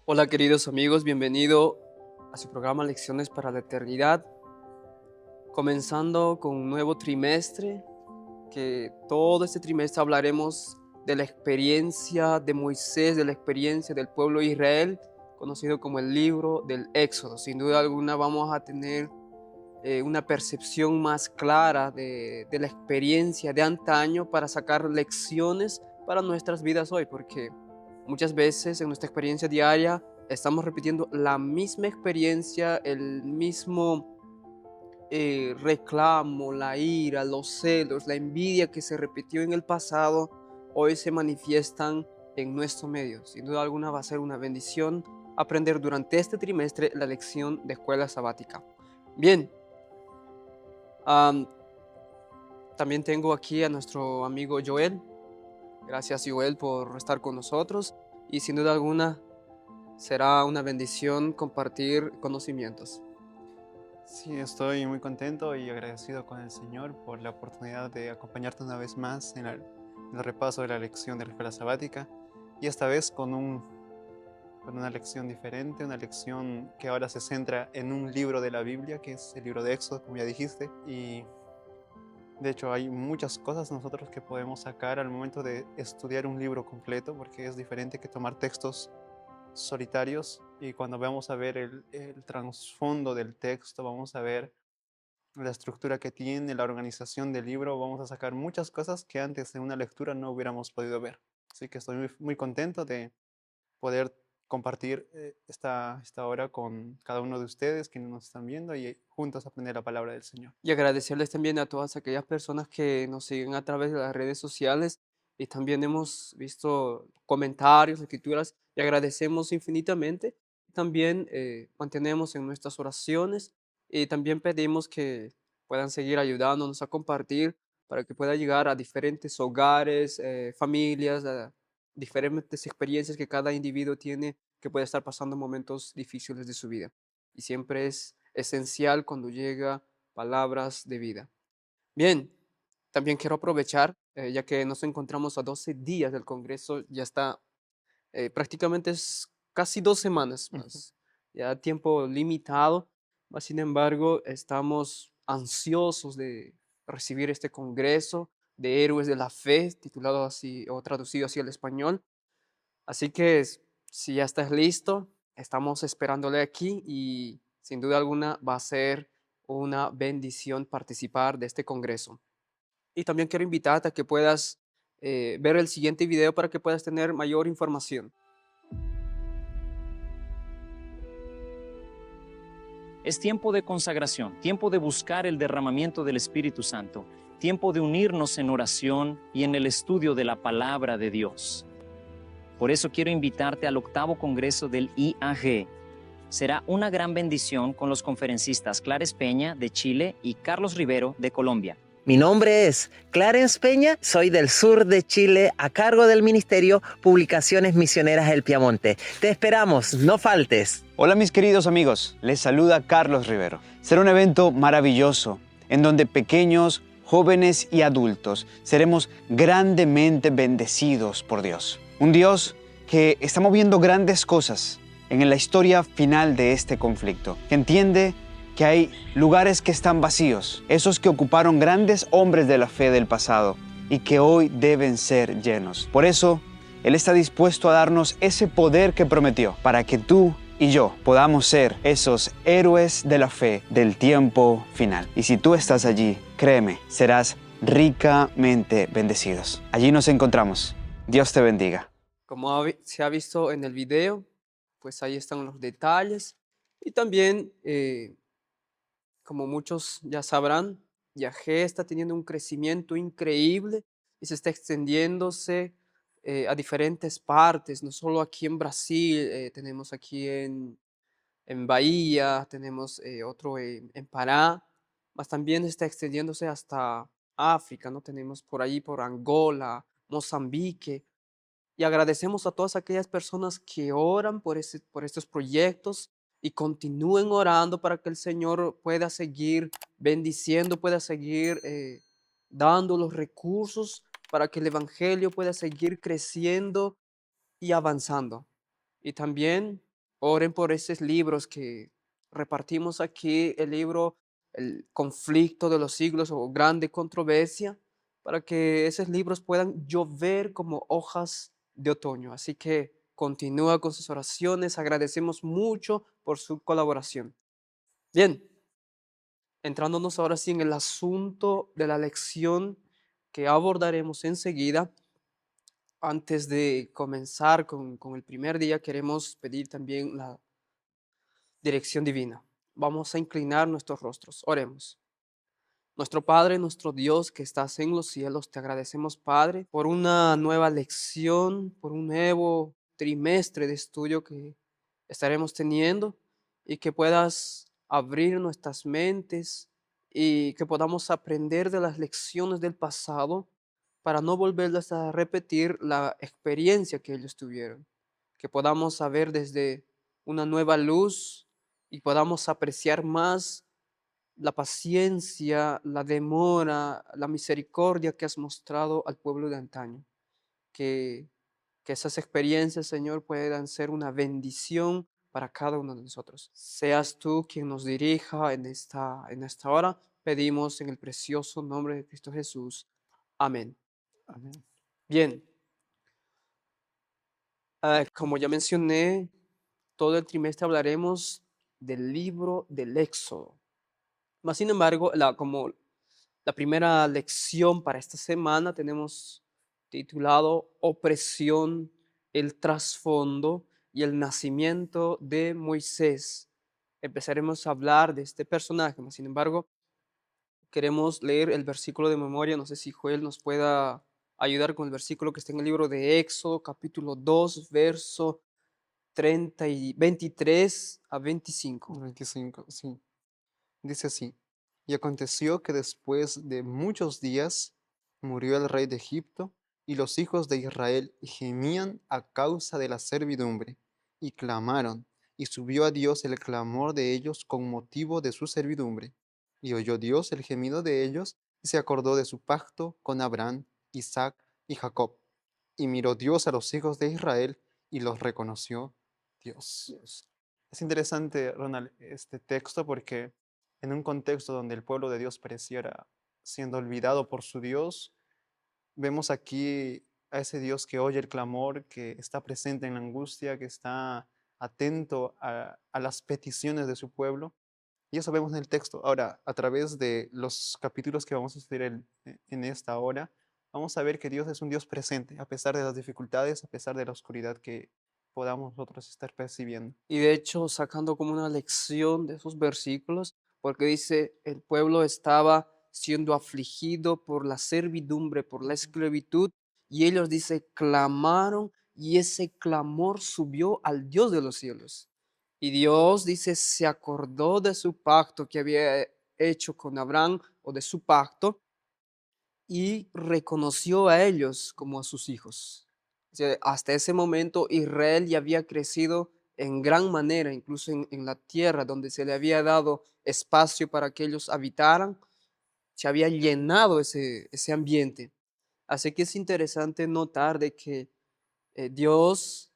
Hola queridos amigos, bienvenido a su programa Lecciones para la Eternidad, comenzando con un nuevo trimestre, que todo este trimestre hablaremos de la experiencia de Moisés, de la experiencia del pueblo de Israel, conocido como el libro del Éxodo. Sin duda alguna vamos a tener una percepción más clara de la experiencia de antaño para sacar lecciones para nuestras vidas hoy, porque muchas veces en nuestra experiencia diaria estamos repitiendo la misma experiencia, el mismo reclamo, la ira, los celos, la envidia que se repitió en el pasado, hoy se manifiestan en nuestro medio. Sin duda alguna va a ser una bendición aprender durante este trimestre la lección de escuela sabática. Bien, am, también tengo aquí a nuestro amigo Joel. Gracias Joel por estar con nosotros y sin duda alguna será una bendición compartir conocimientos. Sí, estoy muy contento y agradecido con el Señor por la oportunidad de acompañarte una vez más en el repaso de la lección de la escuela sabática y esta vez con una lección diferente, una lección que ahora se centra en un libro de la Biblia, que es el libro de Éxodo, como ya dijiste, y de hecho hay muchas cosas nosotros que podemos sacar al momento de estudiar un libro completo, porque es diferente que tomar textos solitarios y cuando vamos a ver el trasfondo del texto, vamos a ver la estructura que tiene, la organización del libro, vamos a sacar muchas cosas que antes de una lectura no hubiéramos podido ver. Así que estoy muy contento de poder compartir esta hora con cada uno de ustedes que nos están viendo y juntos aprender la palabra del Señor. Y agradecerles también a todas aquellas personas que nos siguen a través de las redes sociales y también hemos visto comentarios, escrituras y agradecemos infinitamente. También mantenemos en nuestras oraciones y también pedimos que puedan seguir ayudándonos a compartir para que pueda llegar a diferentes hogares, familias, a diferentes experiencias que cada individuo tiene que puede estar pasando momentos difíciles de su vida. Y siempre es esencial cuando llega palabras de vida. Bien, también quiero aprovechar, ya que nos encontramos a 12 días del Congreso, ya está prácticamente es casi 2 semanas Ujú. más, ya tiempo limitado, mas sin embargo estamos ansiosos de recibir este Congreso de Héroes de la Fe, titulado así o traducido así al español. Así que si ya estás listo, estamos esperándole aquí y sin duda alguna va a ser una bendición participar de este congreso. Y también quiero invitarte a que puedas ver el siguiente video para que puedas tener mayor información. Es tiempo de consagración, tiempo de buscar el derramamiento del Espíritu Santo, tiempo de unirnos en oración y en el estudio de la palabra de Dios. Por eso quiero invitarte al 8º Congreso del IAG. Será una gran bendición con los conferencistas Clarence Peña de Chile y Carlos Rivero de Colombia. Mi nombre es Clarence Peña, soy del sur de Chile, a cargo del Ministerio Publicaciones Misioneras del Piamonte. Te esperamos, no faltes. Hola mis queridos amigos, les saluda Carlos Rivero. Será un evento maravilloso en donde pequeños, jóvenes y adultos seremos grandemente bendecidos por Dios. Un Dios que está moviendo grandes cosas en la historia final de este conflicto, que entiende que hay lugares que están vacíos, esos que ocuparon grandes hombres de la fe del pasado y que hoy deben ser llenos. Por eso, Él está dispuesto a darnos ese poder que prometió para que tú y yo podamos ser esos héroes de la fe del tiempo final. Y si tú estás allí, créeme, serás ricamente bendecidos. Allí nos encontramos. Dios te bendiga. Como se ha visto en el video, pues ahí están los detalles. Y también, como muchos ya sabrán, Yagé está teniendo un crecimiento increíble y se está extendiéndose a diferentes partes, no solo aquí en Brasil, tenemos aquí en Bahía, tenemos otro en Pará, mas también está extendiéndose hasta África, ¿no? Tenemos por ahí, por Angola, Mozambique, y agradecemos a todas aquellas personas que oran por estos proyectos y continúen orando para que el Señor pueda seguir bendiciendo, pueda seguir dando los recursos para que el Evangelio pueda seguir creciendo y avanzando. Y también Oren por esos libros que repartimos aquí, el libro El conflicto de los siglos o grande controversia, para que esos libros puedan llover como hojas de otoño. Así que continúa con sus oraciones. Agradecemos mucho por su colaboración. Bien, entrándonos ahora sí en el asunto de la lección que abordaremos enseguida. Antes de comenzar con el primer día, queremos pedir también la dirección divina. Vamos a inclinar nuestros rostros. Oremos. Nuestro Padre, nuestro Dios que estás en los cielos, te agradecemos, Padre, por una nueva lección, por un nuevo trimestre de estudio que estaremos teniendo y que puedas abrir nuestras mentes y que podamos aprender de las lecciones del pasado para no volverlas a repetir la experiencia que ellos tuvieron. Que podamos saber desde una nueva luz y podamos apreciar más la paciencia, la demora, la misericordia que has mostrado al pueblo de antaño. Que, que esas experiencias, Señor, puedan ser una bendición para cada uno de nosotros. Seas tú quien nos dirija en esta hora. Pedimos en el precioso nombre de Cristo Jesús. Amén. Amén. Bien, como ya mencioné, todo el trimestre hablaremos del libro del Éxodo. Mas, sin embargo, como la primera lección para esta semana tenemos titulado Opresión, el trasfondo y el nacimiento de Moisés. Empezaremos a hablar de este personaje, mas, sin embargo, queremos leer el versículo de memoria. No sé si Joel nos pueda ayudar con el versículo que está en el libro de Éxodo, capítulo 2, verso 23 a 25. 25, sí. Dice así: y aconteció que después de muchos días murió el rey de Egipto, y los hijos de Israel gemían a causa de la servidumbre, y clamaron, y subió a Dios el clamor de ellos con motivo de su servidumbre. Y oyó Dios el gemido de ellos, y se acordó de su pacto con Abraham, Isaac y Jacob. Y miró Dios a los hijos de Israel, y los reconoció Dios. Es interesante, Ronald, este texto porque en un contexto donde el pueblo de Dios pareciera siendo olvidado por su Dios, vemos aquí a ese Dios que oye el clamor, que está presente en la angustia, que está atento a las peticiones de su pueblo. Y eso vemos en el texto. Ahora, a través de los capítulos que vamos a estudiar en esta hora, vamos a ver que Dios es un Dios presente, a pesar de las dificultades, a pesar de la oscuridad que podamos nosotros estar percibiendo. Y de hecho, sacando como una lección de esos versículos, porque dice, el pueblo estaba siendo afligido por la servidumbre, por la esclavitud, y ellos, dice, clamaron, y ese clamor subió al Dios de los cielos. Y Dios, dice, se acordó de su pacto que había hecho con Abraham, o de su pacto, y reconoció a ellos como a sus hijos. O sea, hasta ese momento Israel ya había crecido en gran manera, incluso en la tierra donde se le había dado espacio para que ellos habitaran, se había llenado ese ambiente. Así que es interesante notar de que Dios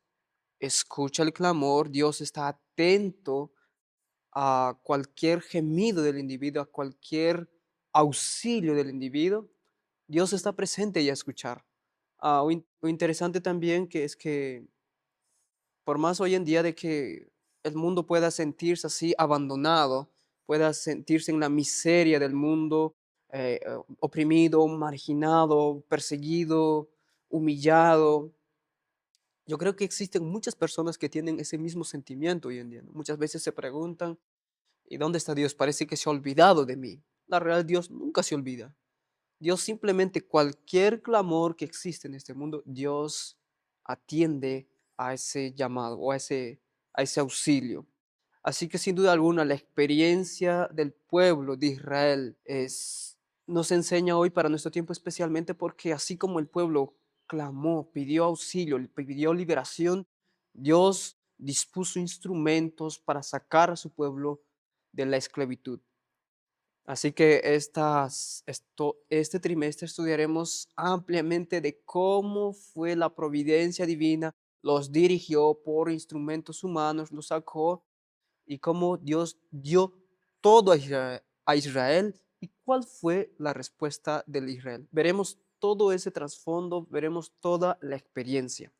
escucha el clamor, Dios está atento a cualquier gemido del individuo, a cualquier auxilio del individuo. Dios está presente y a escuchar. Lo interesante también que es que por más hoy en día de que el mundo pueda sentirse así abandonado, pueda sentirse en la miseria del mundo, oprimido, marginado, perseguido, humillado, yo creo que existen muchas personas que tienen ese mismo sentimiento hoy en día, ¿no? Muchas veces se preguntan, ¿y dónde está Dios? Parece que se ha olvidado de mí. La realidad, Dios nunca se olvida. Dios simplemente cualquier clamor que existe en este mundo, Dios atiende a ese llamado o a ese auxilio. Así que sin duda alguna la experiencia del pueblo de Israel nos enseña hoy para nuestro tiempo especialmente porque así como el pueblo clamó, pidió auxilio, pidió liberación, Dios dispuso instrumentos para sacar a su pueblo de la esclavitud. Así que este trimestre estudiaremos ampliamente de cómo fue la providencia divina, los dirigió por instrumentos humanos, los sacó y cómo Dios dio todo a Israel y cuál fue la respuesta del Israel. Veremos todo ese trasfondo, veremos toda la experiencia.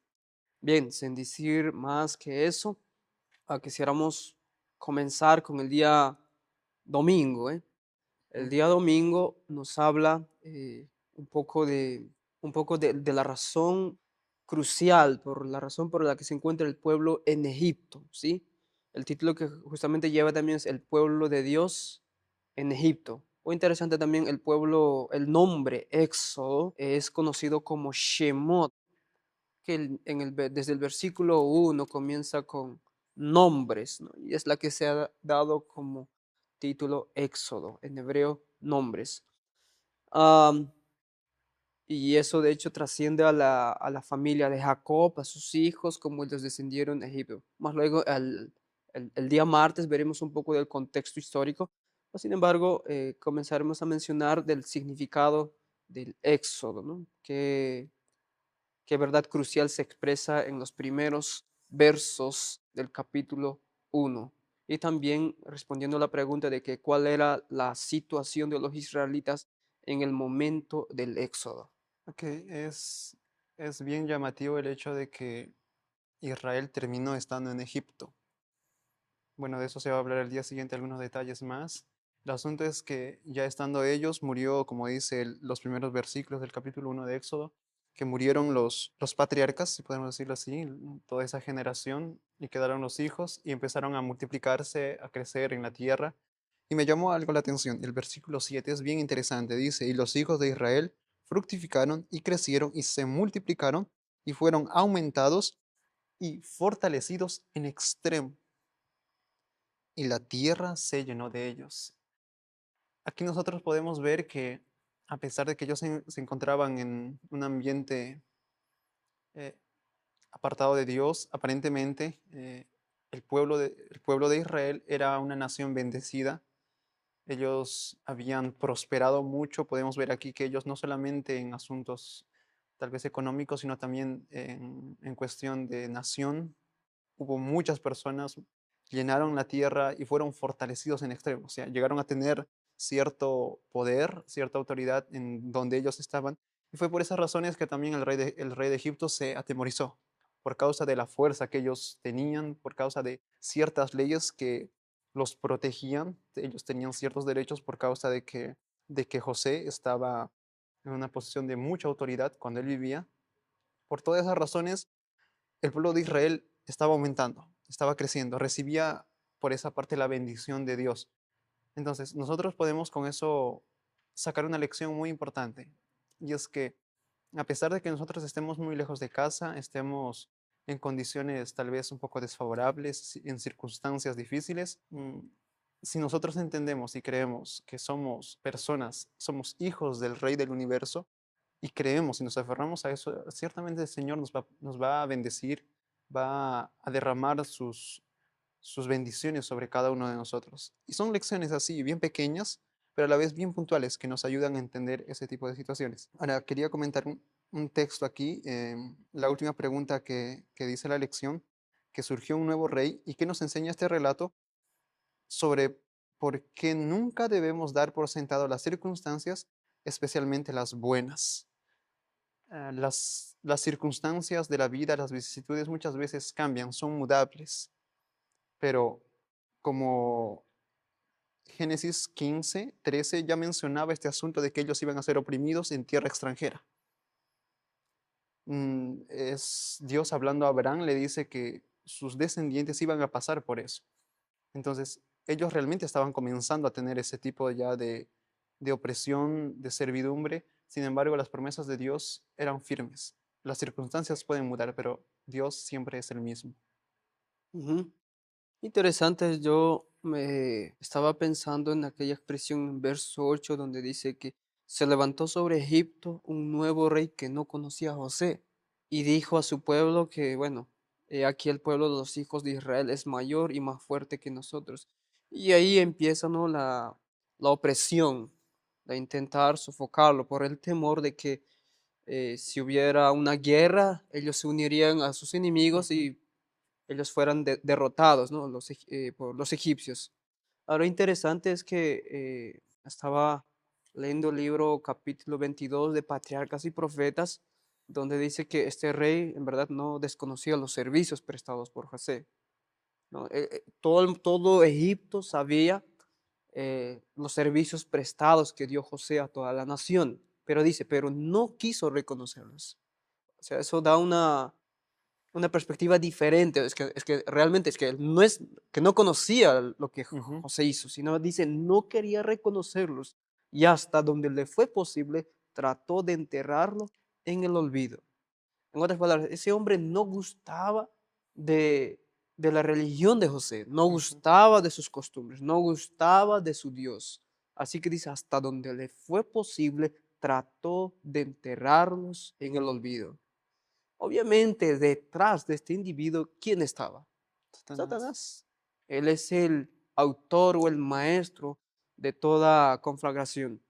Bien, sin decir más que eso, quisiéramos comenzar con el día domingo, ¿eh? El día domingo nos habla un poco de la razón crucial, por la razón por la que se encuentra el pueblo en Egipto, ¿sí? El título que justamente lleva también es El pueblo de Dios en Egipto. Muy interesante también el pueblo, el nombre Éxodo es conocido como Shemot, que desde el versículo 1 comienza con nombres, ¿no? Y es la que se ha dado como título Éxodo, en hebreo nombres. Am, y eso de hecho trasciende a la familia de Jacob, a sus hijos, como ellos descendieron a Egipto. Más luego, el día martes veremos un poco del contexto histórico. Sin embargo, comenzaremos a mencionar del significado del Éxodo, ¿no? Qué verdad crucial se expresa en los primeros versos del capítulo 1. Y también respondiendo a la pregunta de que cuál era la situación de los israelitas en el momento del éxodo. Ok, es bien llamativo el hecho de que Israel terminó estando en Egipto. Bueno, de eso se va a hablar el día siguiente, algunos detalles más. El asunto es que ya estando ellos, murió, como dice los primeros versículos del capítulo 1 de Éxodo, que murieron los patriarcas, si podemos decirlo así, toda esa generación, y quedaron los hijos, y empezaron a multiplicarse, a crecer en la tierra. Y me llamó algo la atención, el versículo 7 es bien interesante, dice, y los hijos de Israel fructificaron y crecieron y se multiplicaron y fueron aumentados y fortalecidos en extremo y la tierra se llenó de ellos. Aquí nosotros podemos ver que a pesar de que ellos se encontraban en un ambiente eh, apartado de Dios, aparentemente el pueblo de Israel era una nación bendecida. Ellos habían prosperado mucho. Podemos ver aquí que ellos no solamente en asuntos tal vez económicos, sino también en cuestión de nación, hubo muchas personas, llenaron la tierra y fueron fortalecidos en extremo. O sea, llegaron a tener cierto poder, cierta autoridad en donde ellos estaban. Y fue por esas razones que también el rey de Egipto se atemorizó, por causa de la fuerza que ellos tenían, por causa de ciertas leyes que los protegían. Ellos tenían ciertos derechos por causa de que José estaba en una posición de mucha autoridad cuando él vivía. Por todas esas razones, el pueblo de Israel estaba aumentando, estaba creciendo, recibía por esa parte la bendición de Dios. Entonces, nosotros podemos con eso sacar una lección muy importante, y es que a pesar de que nosotros estemos muy lejos de casa, estemos en condiciones tal vez un poco desfavorables, en circunstancias difíciles, si nosotros entendemos y creemos que somos personas, somos hijos del Rey del universo, y creemos y nos aferramos a eso, ciertamente el Señor nos va a bendecir, va a derramar sus bendiciones sobre cada uno de nosotros. Y son lecciones así, bien pequeñas, pero a la vez bien puntuales, que nos ayudan a entender ese tipo de situaciones. Ahora, quería comentar un texto aquí, la última pregunta que dice la lección, que surgió un nuevo rey, y que nos enseña este relato sobre por qué nunca debemos dar por sentado las circunstancias, especialmente las buenas. Las circunstancias de la vida, las vicisitudes muchas veces cambian, son mudables, pero como Génesis 15:13 ya mencionaba este asunto de que ellos iban a ser oprimidos en tierra extranjera. Es Dios hablando a Abraham, le dice que sus descendientes iban a pasar por eso. Entonces, ellos realmente estaban comenzando a tener ese tipo ya de opresión, de servidumbre. Sin embargo, las promesas de Dios eran firmes. Las circunstancias pueden mudar, pero Dios siempre es el mismo. Ujú. Interesante, yo me estaba pensando en aquella expresión en verso 8 donde dice que se levantó sobre Egipto un nuevo rey que no conocía a José y dijo a su pueblo que, bueno, aquí el pueblo de los hijos de Israel es mayor y más fuerte que nosotros. Y ahí empieza, ¿no? la opresión, de intentar sofocarlo por el temor de que si hubiera una guerra, ellos se unirían a sus enemigos Ujú. y ellos fueran derrotados, ¿no? Por los egipcios. Ahora, interesante es que estaba leyendo el libro capítulo 22 de Patriarcas y Profetas, donde dice que este rey en verdad no desconocía los servicios prestados por José, ¿no? Todo Egipto sabía los servicios prestados que dio José a toda la nación, pero dice, pero no quiso reconocerlos. O sea, eso da una perspectiva diferente. Es que realmente es que él no es que no conocía lo que Ujú. José hizo, sino dice, no quería reconocerlos y hasta donde le fue posible trató de enterrarlo en el olvido. En otras palabras, ese hombre no gustaba de, de la religión de José, no Ujú. gustaba de sus costumbres, no gustaba de su Dios. Así que dice, hasta donde le fue posible, trató de enterrarlos en el olvido. Obviamente, detrás de este individuo, ¿quién estaba? Satanás. Satanás. Él es el autor o el maestro de toda conflagración.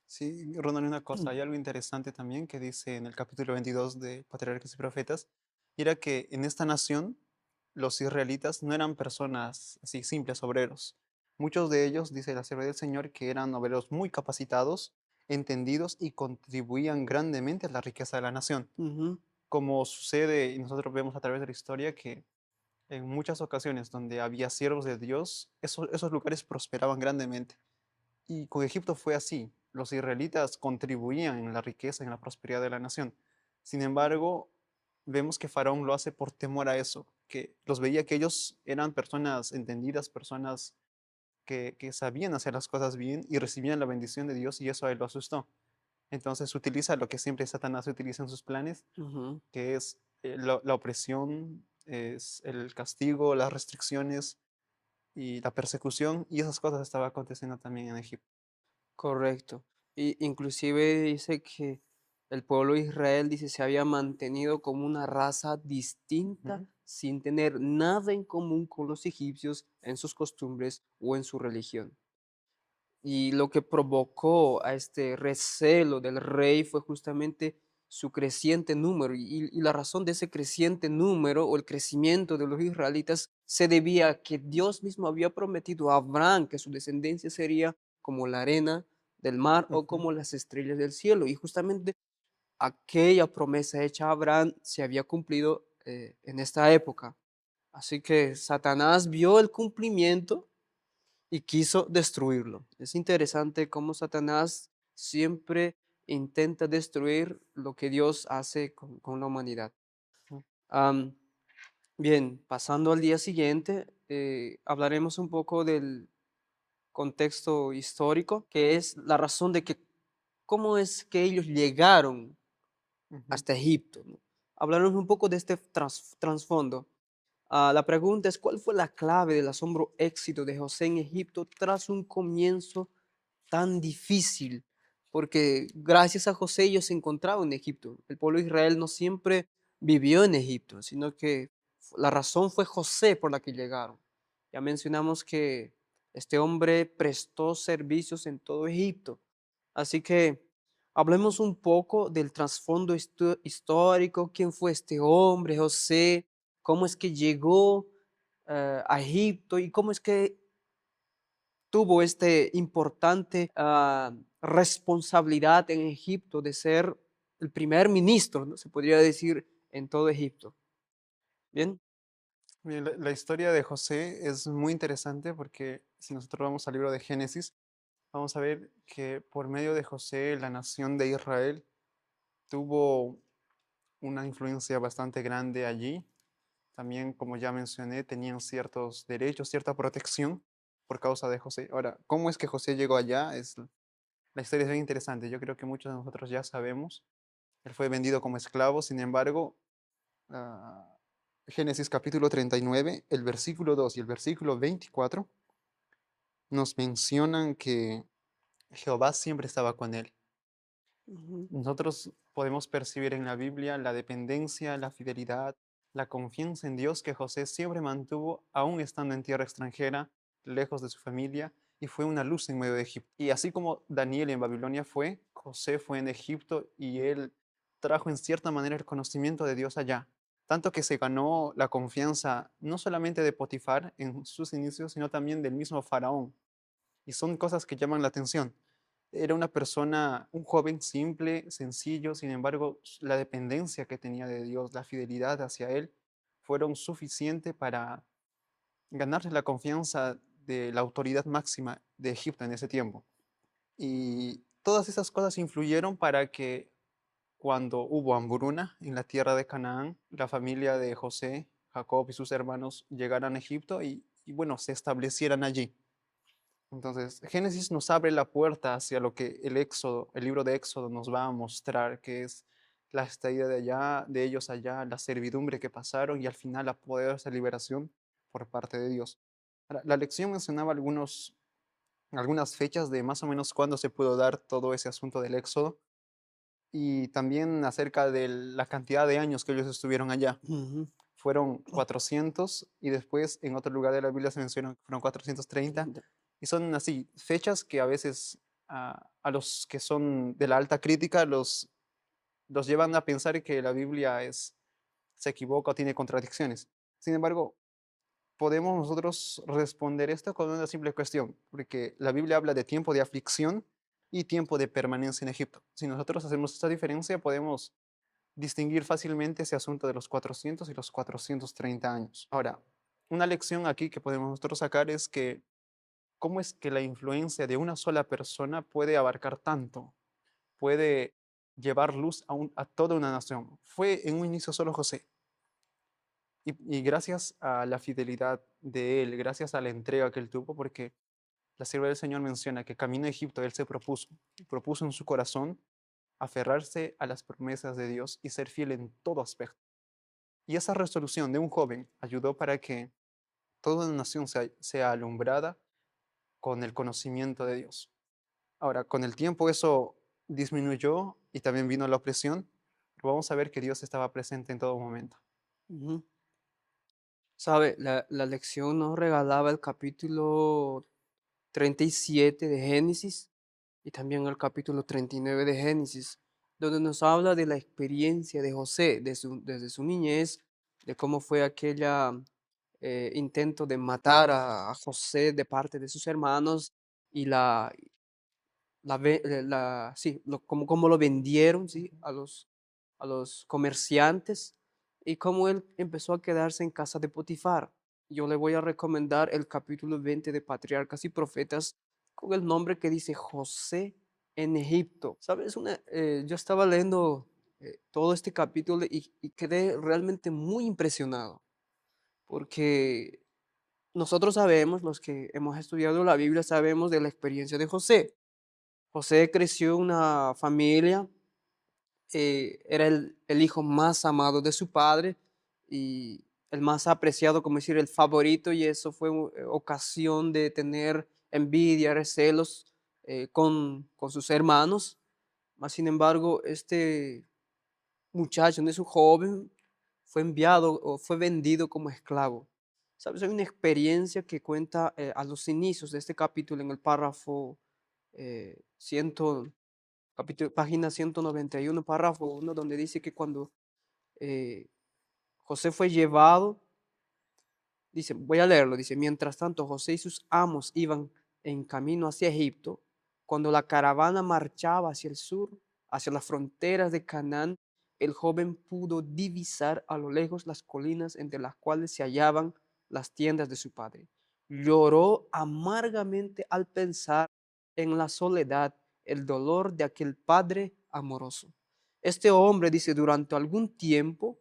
Sí, Ronald, una cosa, hay algo interesante también que dice en el capítulo 22 de Patriarcas y Profetas, y era que en esta nación los israelitas no eran personas así simples obreros. Muchos de ellos, dice la sierva del Señor, que eran obreros muy capacitados, entendidos y contribuían grandemente a la riqueza de la nación. Ujú, Como sucede, y nosotros vemos a través de la historia, que en muchas ocasiones donde había siervos de Dios, esos lugares prosperaban grandemente. Y con Egipto fue así. Los israelitas contribuían en la riqueza, en la prosperidad de la nación. Sin embargo, vemos que Faraón lo hace por temor a eso, que los veía que ellos eran personas entendidas, personas que sabían hacer las cosas bien y recibían la bendición de Dios y eso a él lo asustó. Entonces utiliza lo que siempre Satanás utiliza en sus planes, ujú. que es la opresión, es el castigo, las restricciones y la persecución, y esas cosas estaban aconteciendo también en Egipto. Correcto. Y inclusive dice que el pueblo de Israel, dice, se había mantenido como una raza distinta Ujú. sin tener nada en común con los egipcios en sus costumbres o en su religión. Y lo que provocó a este recelo del rey fue justamente su creciente número. Y la razón de ese creciente número o el crecimiento de los israelitas se debía a que Dios mismo había prometido a Abraham que su descendencia sería como la arena del mar o Ujú. como las estrellas del cielo. Y justamente aquella promesa hecha a Abraham se había cumplido en esta época. Así que Satanás vio el cumplimiento y quiso destruirlo. Es interesante cómo Satanás siempre intenta destruir lo que Dios hace con la humanidad. Am, Bien, pasando al día siguiente, hablaremos un poco del contexto histórico, que es la razón de que cómo es que ellos llegaron Ujú. hasta Egipto, ¿no? Hablaremos un poco de este trasfondo. La pregunta es, ¿cuál fue la clave del asombro éxito de José en Egipto tras un comienzo tan difícil? Porque gracias a José ellos se encontraban en Egipto. El pueblo de Israel no siempre vivió en Egipto, sino que la razón fue José por la que llegaron. Ya mencionamos que este hombre prestó servicios en todo Egipto. Así que hablemos un poco del trasfondo histórico, quién fue este hombre, José, cómo es que llegó a Egipto y cómo es que tuvo este importante responsabilidad en Egipto de ser el primer ministro, ¿no? Se podría decir, en todo Egipto. Bien. Bien, la historia de José es muy interesante porque si nosotros vamos al libro de Génesis, vamos a ver que por medio de José la nación de Israel tuvo una influencia bastante grande allí. También, como ya mencioné, tenían ciertos derechos, cierta protección por causa de José. Ahora, ¿cómo es que José llegó allá? La historia es bien interesante. Yo creo que muchos de nosotros ya sabemos. Él fue vendido como esclavo, sin embargo, ah, Génesis capítulo 39, el versículo 2 y el versículo 24 nos mencionan que Jehová siempre estaba con él. Ujú, Nosotros podemos percibir en la Biblia la dependencia, la fidelidad, la confianza en Dios que José siempre mantuvo, aún estando en tierra extranjera, lejos de su familia, y fue una luz en medio de Egipto. Y así como Daniel en Babilonia fue, José fue en Egipto y él trajo en cierta manera el conocimiento de Dios allá. Tanto que se ganó la confianza no solamente de Potifar en sus inicios, sino también del mismo Faraón. Y son cosas que llaman la atención. Era una persona, un joven simple, sencillo, sin embargo, la dependencia que tenía de Dios, la fidelidad hacia Él, fueron suficientes para ganarse la confianza de la autoridad máxima de Egipto en ese tiempo. Y todas esas cosas influyeron para que cuando hubo hambruna en la tierra de Canaán, la familia de José, Jacob y sus hermanos llegaran a Egipto y bueno, se establecieran allí. Entonces, Génesis nos abre la puerta hacia lo que el Éxodo, el libro de Éxodo nos va a mostrar, que es la estadía de allá, de ellos allá, la servidumbre que pasaron y al final la poderosa liberación por parte de Dios. Ahora, la lección mencionaba algunas fechas de más o menos cuándo se pudo dar todo ese asunto del Éxodo y también acerca de la cantidad de años que ellos estuvieron allá. Ujú. Fueron 400 y después en otro lugar de la Biblia se menciona que fueron 430 y son así, fechas que a veces a los que son de la alta crítica los llevan a pensar que la Biblia se equivoca o tiene contradicciones. Sin embargo, podemos nosotros responder esto con una simple cuestión, porque la Biblia habla de tiempo de aflicción y tiempo de permanencia en Egipto. Si nosotros hacemos esta diferencia, podemos distinguir fácilmente ese asunto de los 400 y los 430 años. Ahora, una lección aquí que podemos nosotros sacar es que cómo es que la influencia de una sola persona puede abarcar tanto, puede llevar luz a toda una nación. Fue en un inicio solo José. Y gracias a la fidelidad de él, gracias a la entrega que él tuvo, porque la sierva del Señor menciona que camino a Egipto él se propuso en su corazón aferrarse a las promesas de Dios y ser fiel en todo aspecto. Y esa resolución de un joven ayudó para que toda una nación sea alumbrada con el conocimiento de Dios. Ahora, con el tiempo eso disminuyó y también vino la opresión, pero vamos a ver que Dios estaba presente en todo momento. Ujú. Sabe, la lección nos regalaba el capítulo 37 de Génesis y también el capítulo 39 de Génesis, donde nos habla de la experiencia de José desde su niñez, de cómo fue aquella intento de matar a José de parte de sus hermanos y sí, cómo lo vendieron, ¿sí? A los comerciantes y cómo él empezó a quedarse en casa de Potifar. Yo le voy a recomendar el capítulo 20 de Patriarcas y Profetas con el nombre que dice José en Egipto. ¿Sabes? Yo estaba leyendo todo este capítulo y quedé realmente muy impresionado porque nosotros sabemos, los que hemos estudiado la Biblia, sabemos de la experiencia de José. José creció en una familia, era el hijo más amado de su padre y el más apreciado, como decir, el favorito, y eso fue ocasión de tener envidia, recelos con sus hermanos. Mas, sin embargo, este muchacho, no es un joven, fue enviado o fue vendido como esclavo. ¿Sabes? Hay una experiencia que cuenta a los inicios de este capítulo en el párrafo 100, página 191, párrafo 1, donde dice que cuando eh, José fue llevado, dice, voy a leerlo, dice, mientras tanto José y sus amos iban en camino hacia Egipto, cuando la caravana marchaba hacia el sur, hacia las fronteras de Canaán, el joven pudo divisar a lo lejos las colinas entre las cuales se hallaban las tiendas de su padre. Lloró amargamente al pensar en la soledad, el dolor de aquel padre amoroso. Este hombre dice, durante algún tiempo,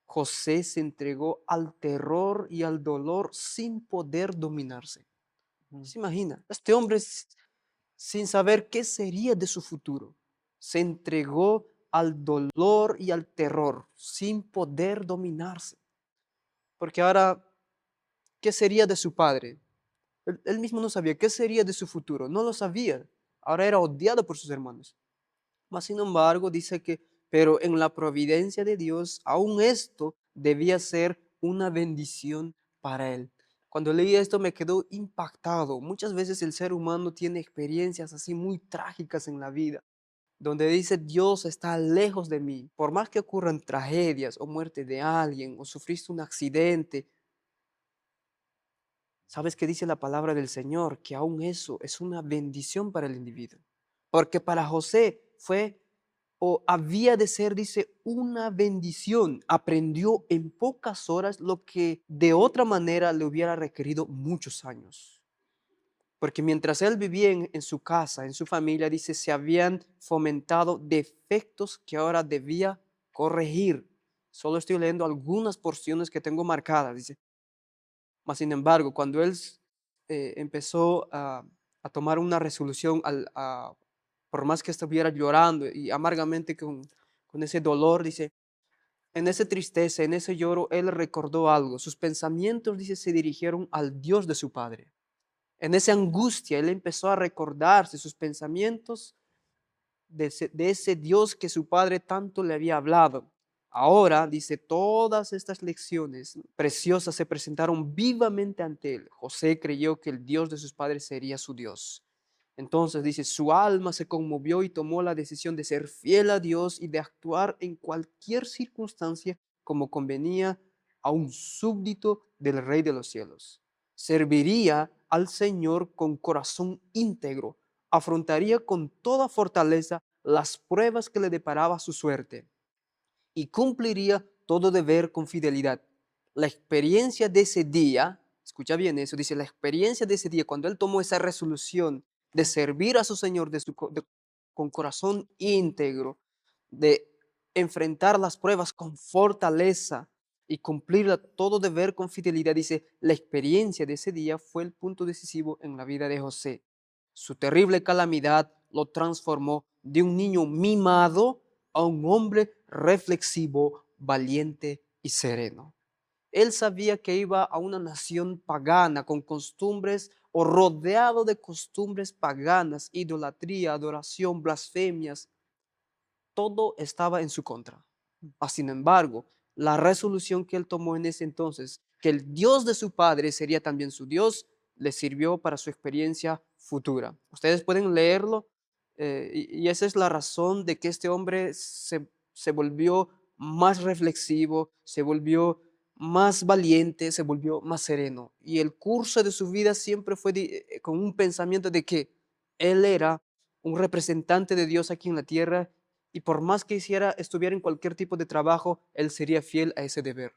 José se entregó al terror y al dolor sin poder dominarse. Ujú. ¿Se imagina? Este hombre, sin saber qué sería de su futuro, se entregó al dolor y al terror sin poder dominarse. Porque ahora, ¿qué sería de su padre? Él mismo no sabía qué sería de su futuro, no lo sabía. Ahora era odiado por sus hermanos. Mas, sin embargo, dice que, pero en la providencia de Dios, aún esto debía ser una bendición para él. Cuando leí esto me quedó impactado. Muchas veces el ser humano tiene experiencias así muy trágicas en la vida, donde dice Dios está lejos de mí, por más que ocurran tragedias o muerte de alguien o sufriste un accidente, ¿sabes qué dice la palabra del Señor? Que aún eso es una bendición para el individuo. Porque para José fue o había de ser, dice, una bendición. Aprendió en pocas horas lo que de otra manera le hubiera requerido muchos años. Porque mientras él vivía en su casa, en su familia, dice, se habían fomentado defectos que ahora debía corregir. Solo estoy leyendo algunas porciones que tengo marcadas, dice. Mas, sin embargo, cuando él empezó a tomar una resolución, por más que estuviera llorando y amargamente con ese dolor, dice, en esa tristeza, en ese lloro, él recordó algo. Sus pensamientos, dice, se dirigieron al Dios de su padre. En esa angustia, él empezó a recordarse sus pensamientos de ese Dios que su padre tanto le había hablado. Ahora, dice, todas estas lecciones preciosas se presentaron vivamente ante él. José creyó que el Dios de sus padres sería su Dios. Entonces, dice, su alma se conmovió y tomó la decisión de ser fiel a Dios y de actuar en cualquier circunstancia como convenía a un súbdito del Rey de los cielos. Serviría al Señor con corazón íntegro, afrontaría con toda fortaleza las pruebas que le deparaba su suerte y cumpliría todo deber con fidelidad. La experiencia de ese día, escucha bien eso, dice, la experiencia de ese día, cuando él tomó esa resolución de servir a su Señor con corazón íntegro, de enfrentar las pruebas con fortaleza y cumplir todo deber con fidelidad, dice, la experiencia de ese día fue el punto decisivo en la vida de José. Su terrible calamidad lo transformó de un niño mimado a un hombre reflexivo, valiente y sereno. Él sabía que iba a una nación pagana con costumbres o rodeado de costumbres paganas, idolatría, adoración, blasfemias. Todo estaba en su contra. Sin embargo, la resolución que él tomó en ese entonces, que el Dios de su padre sería también su Dios, le sirvió para su experiencia futura. Ustedes pueden leerlo y esa es la razón de que este hombre se volvió más reflexivo, se volvió más valiente, se volvió más sereno. Y el curso de su vida siempre fue con un pensamiento de que él era un representante de Dios aquí en la tierra y por más que estuviera en cualquier tipo de trabajo, él sería fiel a ese deber.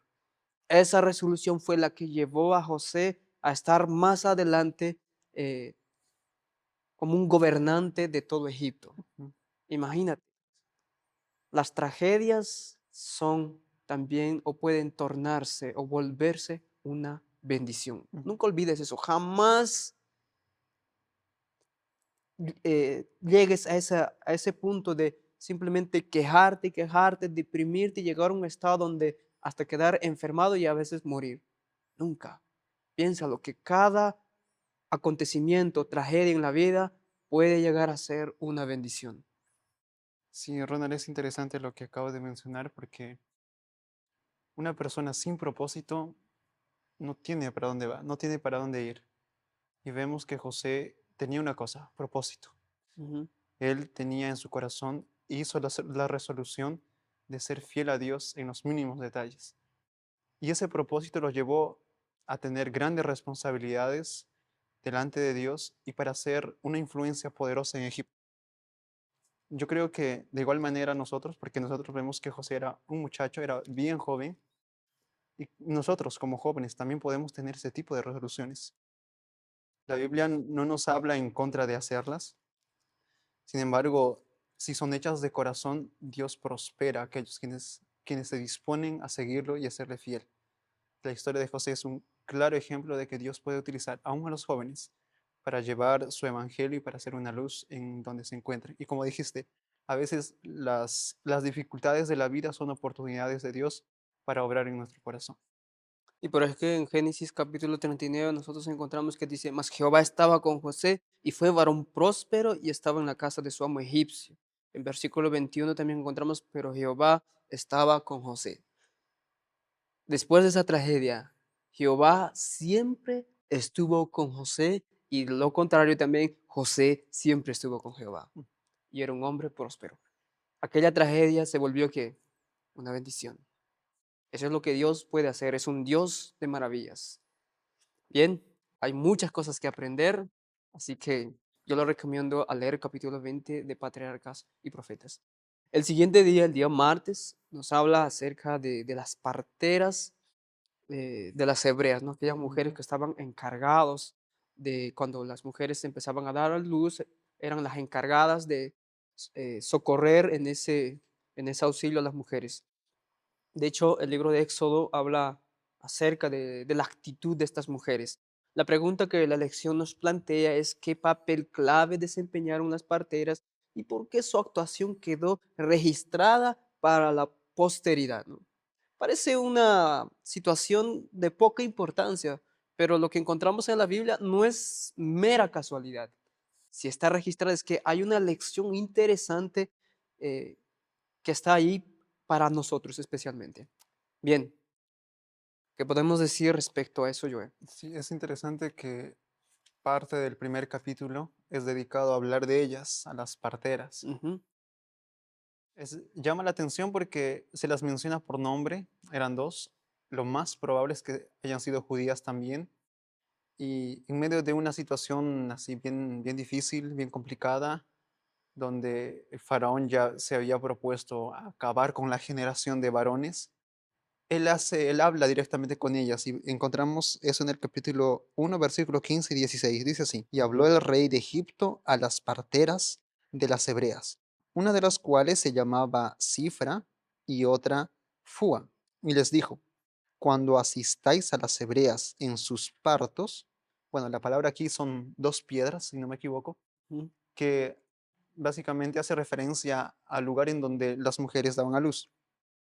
Esa resolución fue la que llevó a José a estar más adelante eh, como un gobernante de todo Egipto. Imagínate, las tragedias son también o pueden tornarse o volverse una bendición. Nunca olvides eso, jamás llegues a ese punto de simplemente quejarte, deprimirte y llegar a un estado donde hasta quedar enfermado y a veces morir. Nunca. Piénsalo, que cada acontecimiento, tragedia en la vida puede llegar a ser una bendición. Sí, Ronald, es interesante lo que acabo de mencionar porque una persona sin propósito no tiene para dónde va, no tiene para dónde ir. Y vemos que José tenía una cosa, propósito. Ujú. Él tenía en su corazón, hizo la resolución de ser fiel a Dios en los mínimos detalles. Y ese propósito lo llevó a tener grandes responsabilidades delante de Dios y para ser una influencia poderosa en Egipto. Yo creo que de igual manera nosotros, porque nosotros vemos que José era un muchacho, era bien joven, y nosotros como jóvenes también podemos tener ese tipo de resoluciones. La Biblia no nos habla en contra de hacerlas. Sin embargo, si son hechas de corazón, Dios prospera a aquellos quienes se disponen a seguirlo y a serle fiel. La historia de José es un claro ejemplo de que Dios puede utilizar aún a los jóvenes para llevar su evangelio y para hacer una luz en donde se encuentren. Y como dijiste, a veces las dificultades de la vida son oportunidades de Dios para obrar en nuestro corazón. Y por eso es que en Génesis capítulo 39 nosotros encontramos que dice, mas Jehová estaba con José y fue varón próspero y estaba en la casa de su amo egipcio. En versículo 21 también encontramos, pero Jehová estaba con José. Después de esa tragedia, Jehová siempre estuvo con José y lo contrario también, José siempre estuvo con Jehová. y era un hombre próspero. Aquella tragedia se volvió ¿qué? Una bendición. Eso es lo que Dios puede hacer, es un Dios de maravillas. Bien, hay muchas cosas que aprender, así que yo lo recomiendo a leer el capítulo 20 de Patriarcas y Profetas. El siguiente día, el día martes, nos habla acerca de las parteras de las hebreas, ¿no? Aquellas mujeres que estaban encargados de cuando las mujeres empezaban a dar a luz, eran las encargadas de socorrer en ese auxilio a las mujeres. De hecho, el libro de Éxodo habla acerca de la actitud de estas mujeres. La pregunta que la lección nos plantea es qué papel clave desempeñaron las parteras y por qué su actuación quedó registrada para la posteridad, ¿no? Parece una situación de poca importancia, pero lo que encontramos en la Biblia no es mera casualidad. Si está registrada es que hay una lección interesante eh, que está ahí para nosotros especialmente. Bien, ¿qué podemos decir respecto a eso, Joe? Sí, es interesante que parte del primer capítulo es dedicado a hablar de ellas, a las parteras. Ujú, Llama la atención porque se las menciona por nombre, eran dos. Lo más probable es que hayan sido judías también. Y en medio de una situación así bien difícil, bien complicada, donde el faraón ya se había propuesto acabar con la generación de varones, él habla directamente con ellas y encontramos eso en el capítulo 1, versículo 15 y 16. Dice así, y habló el rey de Egipto a las parteras de las hebreas, una de las cuales se llamaba Cifra y otra Fua, y les dijo, cuando asistáis a las hebreas en sus partos, bueno, la palabra aquí son dos piedras, si no me equivoco, ujú, que básicamente hace referencia al lugar en donde las mujeres daban a luz.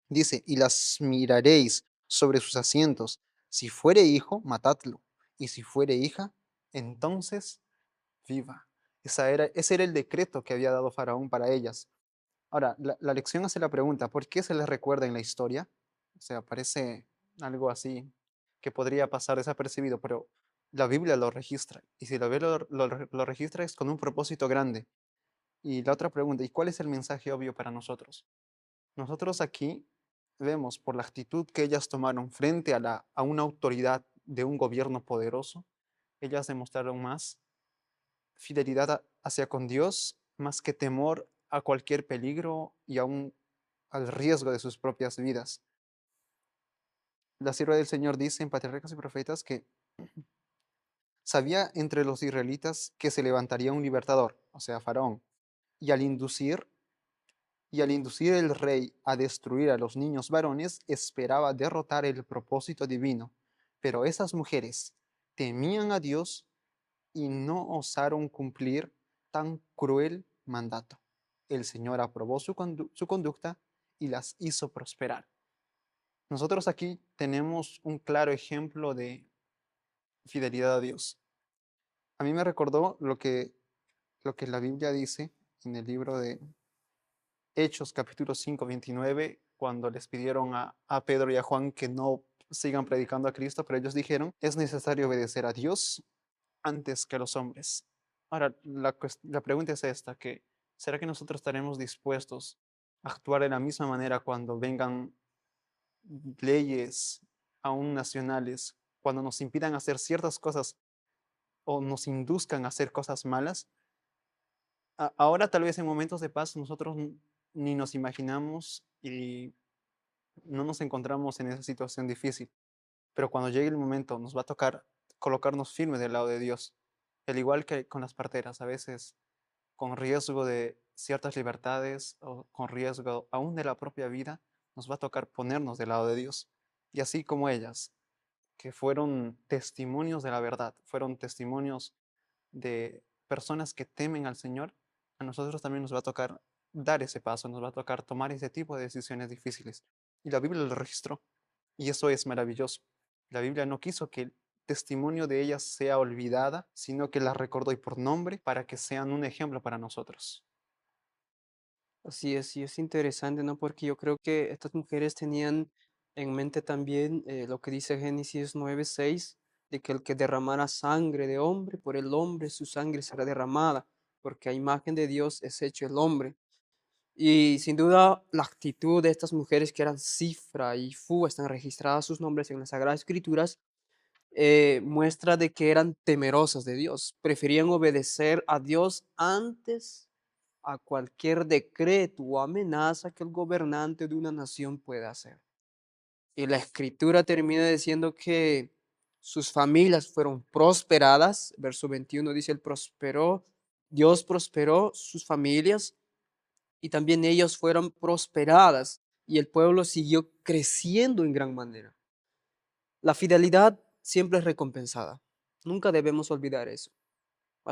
Dice, y las miraréis sobre sus asientos. Si fuere hijo, matadlo. Y si fuere hija, entonces viva. Ese era el decreto que había dado Faraón para ellas. Ahora, la lección hace la pregunta, ¿por qué se les recuerda en la historia? O sea, parece algo así que podría pasar desapercibido, pero la Biblia lo registra. Y si la Biblia lo registra es con un propósito grande. Y la otra pregunta, ¿y cuál es el mensaje obvio para nosotros? Nosotros aquí vemos por la actitud que ellas tomaron frente a una autoridad de un gobierno poderoso, ellas demostraron más fidelidad hacia con Dios, más que temor a cualquier peligro y aún al riesgo de sus propias vidas. La sierva del Señor dice en Patriarcas y Profetas que sabía entre los israelitas que se levantaría un libertador, o sea, Faraón, y al inducir el rey a destruir a los niños varones, esperaba derrotar el propósito divino. Pero esas mujeres temían a Dios y no osaron cumplir tan cruel mandato. El Señor aprobó su conducta y las hizo prosperar. Nosotros aquí tenemos un claro ejemplo de fidelidad a Dios. A mí me recordó lo que la Biblia dice en el libro de Hechos capítulo 5, 29, cuando les pidieron a Pedro y a Juan que no sigan predicando a Cristo, pero ellos dijeron, es necesario obedecer a Dios antes que a los hombres. Ahora, la pregunta es esta, que ¿será que nosotros estaremos dispuestos a actuar de la misma manera cuando vengan leyes aún nacionales, cuando nos impidan hacer ciertas cosas o nos induzcan a hacer cosas malas? Ahora tal vez en momentos de paz nosotros ni nos imaginamos y no nos encontramos en esa situación difícil, pero cuando llegue el momento nos va a tocar colocarnos firmes del lado de Dios, al igual que con las parteras, a veces con riesgo de ciertas libertades o con riesgo aún de la propia vida, nos va a tocar ponernos del lado de Dios. Y así como ellas, que fueron testimonios de la verdad, fueron testimonios de personas que temen al Señor, a nosotros también nos va a tocar dar ese paso, nos va a tocar tomar ese tipo de decisiones difíciles. Y la Biblia lo registró. Y eso es maravilloso. La Biblia no quiso que el testimonio de ellas sea olvidada, sino que la recordó y por nombre para que sean un ejemplo para nosotros. así es, y es interesante, ¿no? Porque yo creo que estas mujeres tenían en mente también lo que dice Génesis 9:6, de que el que derramara sangre de hombre, por el hombre su sangre será derramada. porque a imagen de Dios es hecho el hombre. Y sin duda la actitud de estas mujeres que eran Cifra y Fu, están registradas sus nombres en las Sagradas Escrituras, muestra de que eran temerosas de Dios, preferían obedecer a Dios antes a cualquier decreto o amenaza que el gobernante de una nación pueda hacer. Y la escritura termina diciendo que sus familias fueron prosperadas. Verso 21 dice, él prosperó, Dios prosperó sus familias y también ellos fueron prosperadas y el pueblo siguió creciendo en gran manera. La fidelidad siempre es recompensada. Nunca debemos olvidar eso.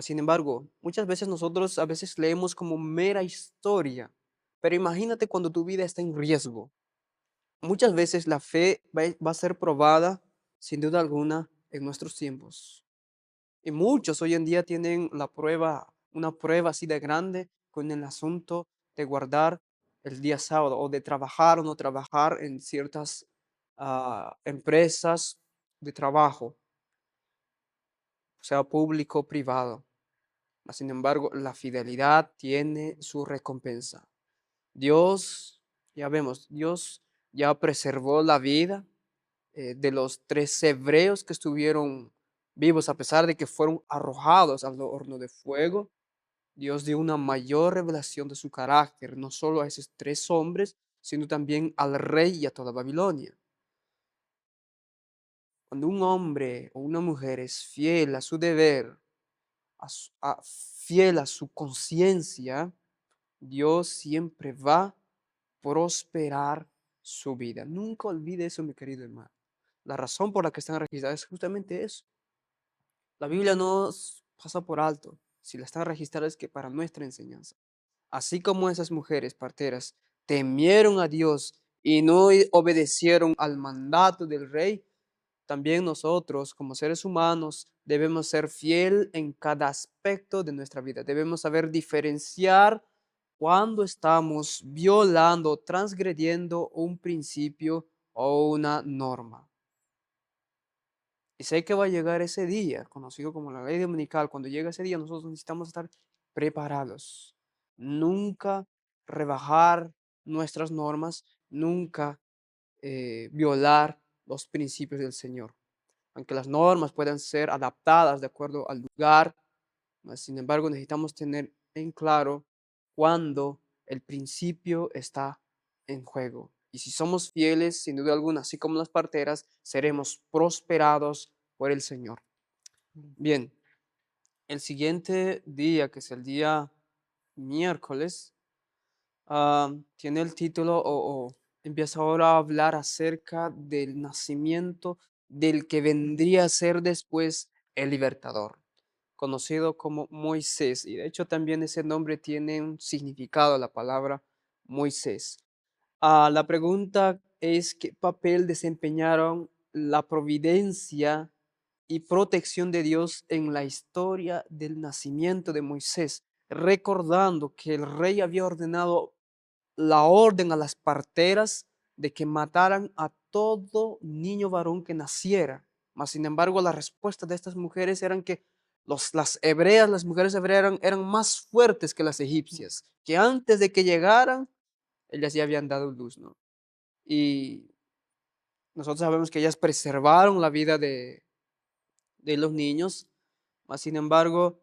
Sin embargo, muchas veces nosotros a veces leemos como mera historia, pero imagínate cuando tu vida está en riesgo. Muchas veces la fe va a ser probada, sin duda alguna, en nuestros tiempos. Y muchos hoy en día tienen una prueba así de grande con el asunto de guardar el día sábado o de trabajar o no trabajar en ciertas empresas de trabajo, sea público o privado. Sin embargo, la fidelidad tiene su recompensa. Dios, ya vemos, Dios ya preservó la vida de los 3 hebreos que estuvieron vivos a pesar de que fueron arrojados al horno de fuego. Dios dio una mayor revelación de su carácter, no solo a esos 3 hombres, sino también al rey y a toda Babilonia. Cuando un hombre o una mujer es fiel a su deber, fiel a su conciencia, Dios siempre va a prosperar su vida. Nunca olvide eso, mi querido hermano. La razón por la que están registradas es justamente eso. La Biblia no pasa por alto. Si la están registradas es que para nuestra enseñanza. Así como esas mujeres parteras temieron a Dios y no obedecieron al mandato del rey, también nosotros como seres humanos debemos ser fiel en cada aspecto de nuestra vida. Debemos saber diferenciar cuando estamos violando, transgrediendo un principio o una norma. Y sé que va a llegar ese día, conocido como la ley dominical. Cuando llega ese día, nosotros necesitamos estar preparados. Nunca rebajar nuestras normas, nunca violar los principios del Señor. Aunque las normas puedan ser adaptadas de acuerdo al lugar, sin embargo, necesitamos tener en claro cuando el principio está en juego. Y si somos fieles, sin duda alguna, así como las parteras, seremos prosperados por el Señor. Bien, el siguiente día, que es el día miércoles, tiene el título o empieza ahora a hablar acerca del nacimiento del que vendría a ser después el libertador, conocido como Moisés. Y de hecho también ese nombre tiene un significado, la palabra Moisés. La pregunta es qué papel desempeñaron la providencia y protección de Dios en la historia del nacimiento de Moisés, recordando que el rey había ordenado la orden a las parteras de que mataran a todo niño varón que naciera. Mas, sin embargo, la respuesta de estas mujeres eran que las mujeres hebreas eran más fuertes que las egipcias, que antes de que llegaran, ellas ya habían dado luz, ¿no? Y nosotros sabemos que ellas preservaron la vida de los niños, mas sin embargo,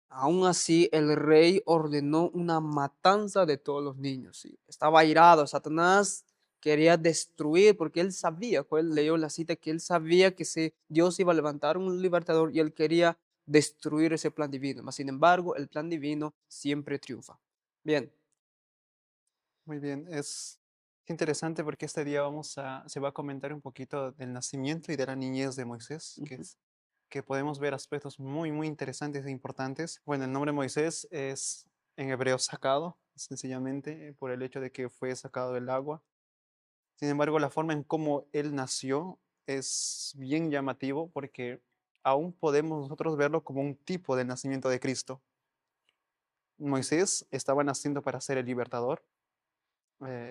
aún así el rey ordenó una matanza de todos los niños. ¿Sí? Estaba airado, Satanás quería destruir porque él sabía, él leyó la cita, que él sabía que Dios iba a levantar un libertador y él quería destruir ese plan divino. Mas sin embargo, el plan divino siempre triunfa. Bien. Muy bien, es interesante porque este día se va a comentar un poquito del nacimiento y de la niñez de Moisés, que podemos ver aspectos muy, muy interesantes e importantes. Bueno, el nombre Moisés es en hebreo sacado, sencillamente por el hecho de que fue sacado del agua. Sin embargo, la forma en cómo él nació es bien llamativo porque aún podemos nosotros verlo como un tipo de nacimiento de Cristo. Moisés estaba naciendo para ser el libertador.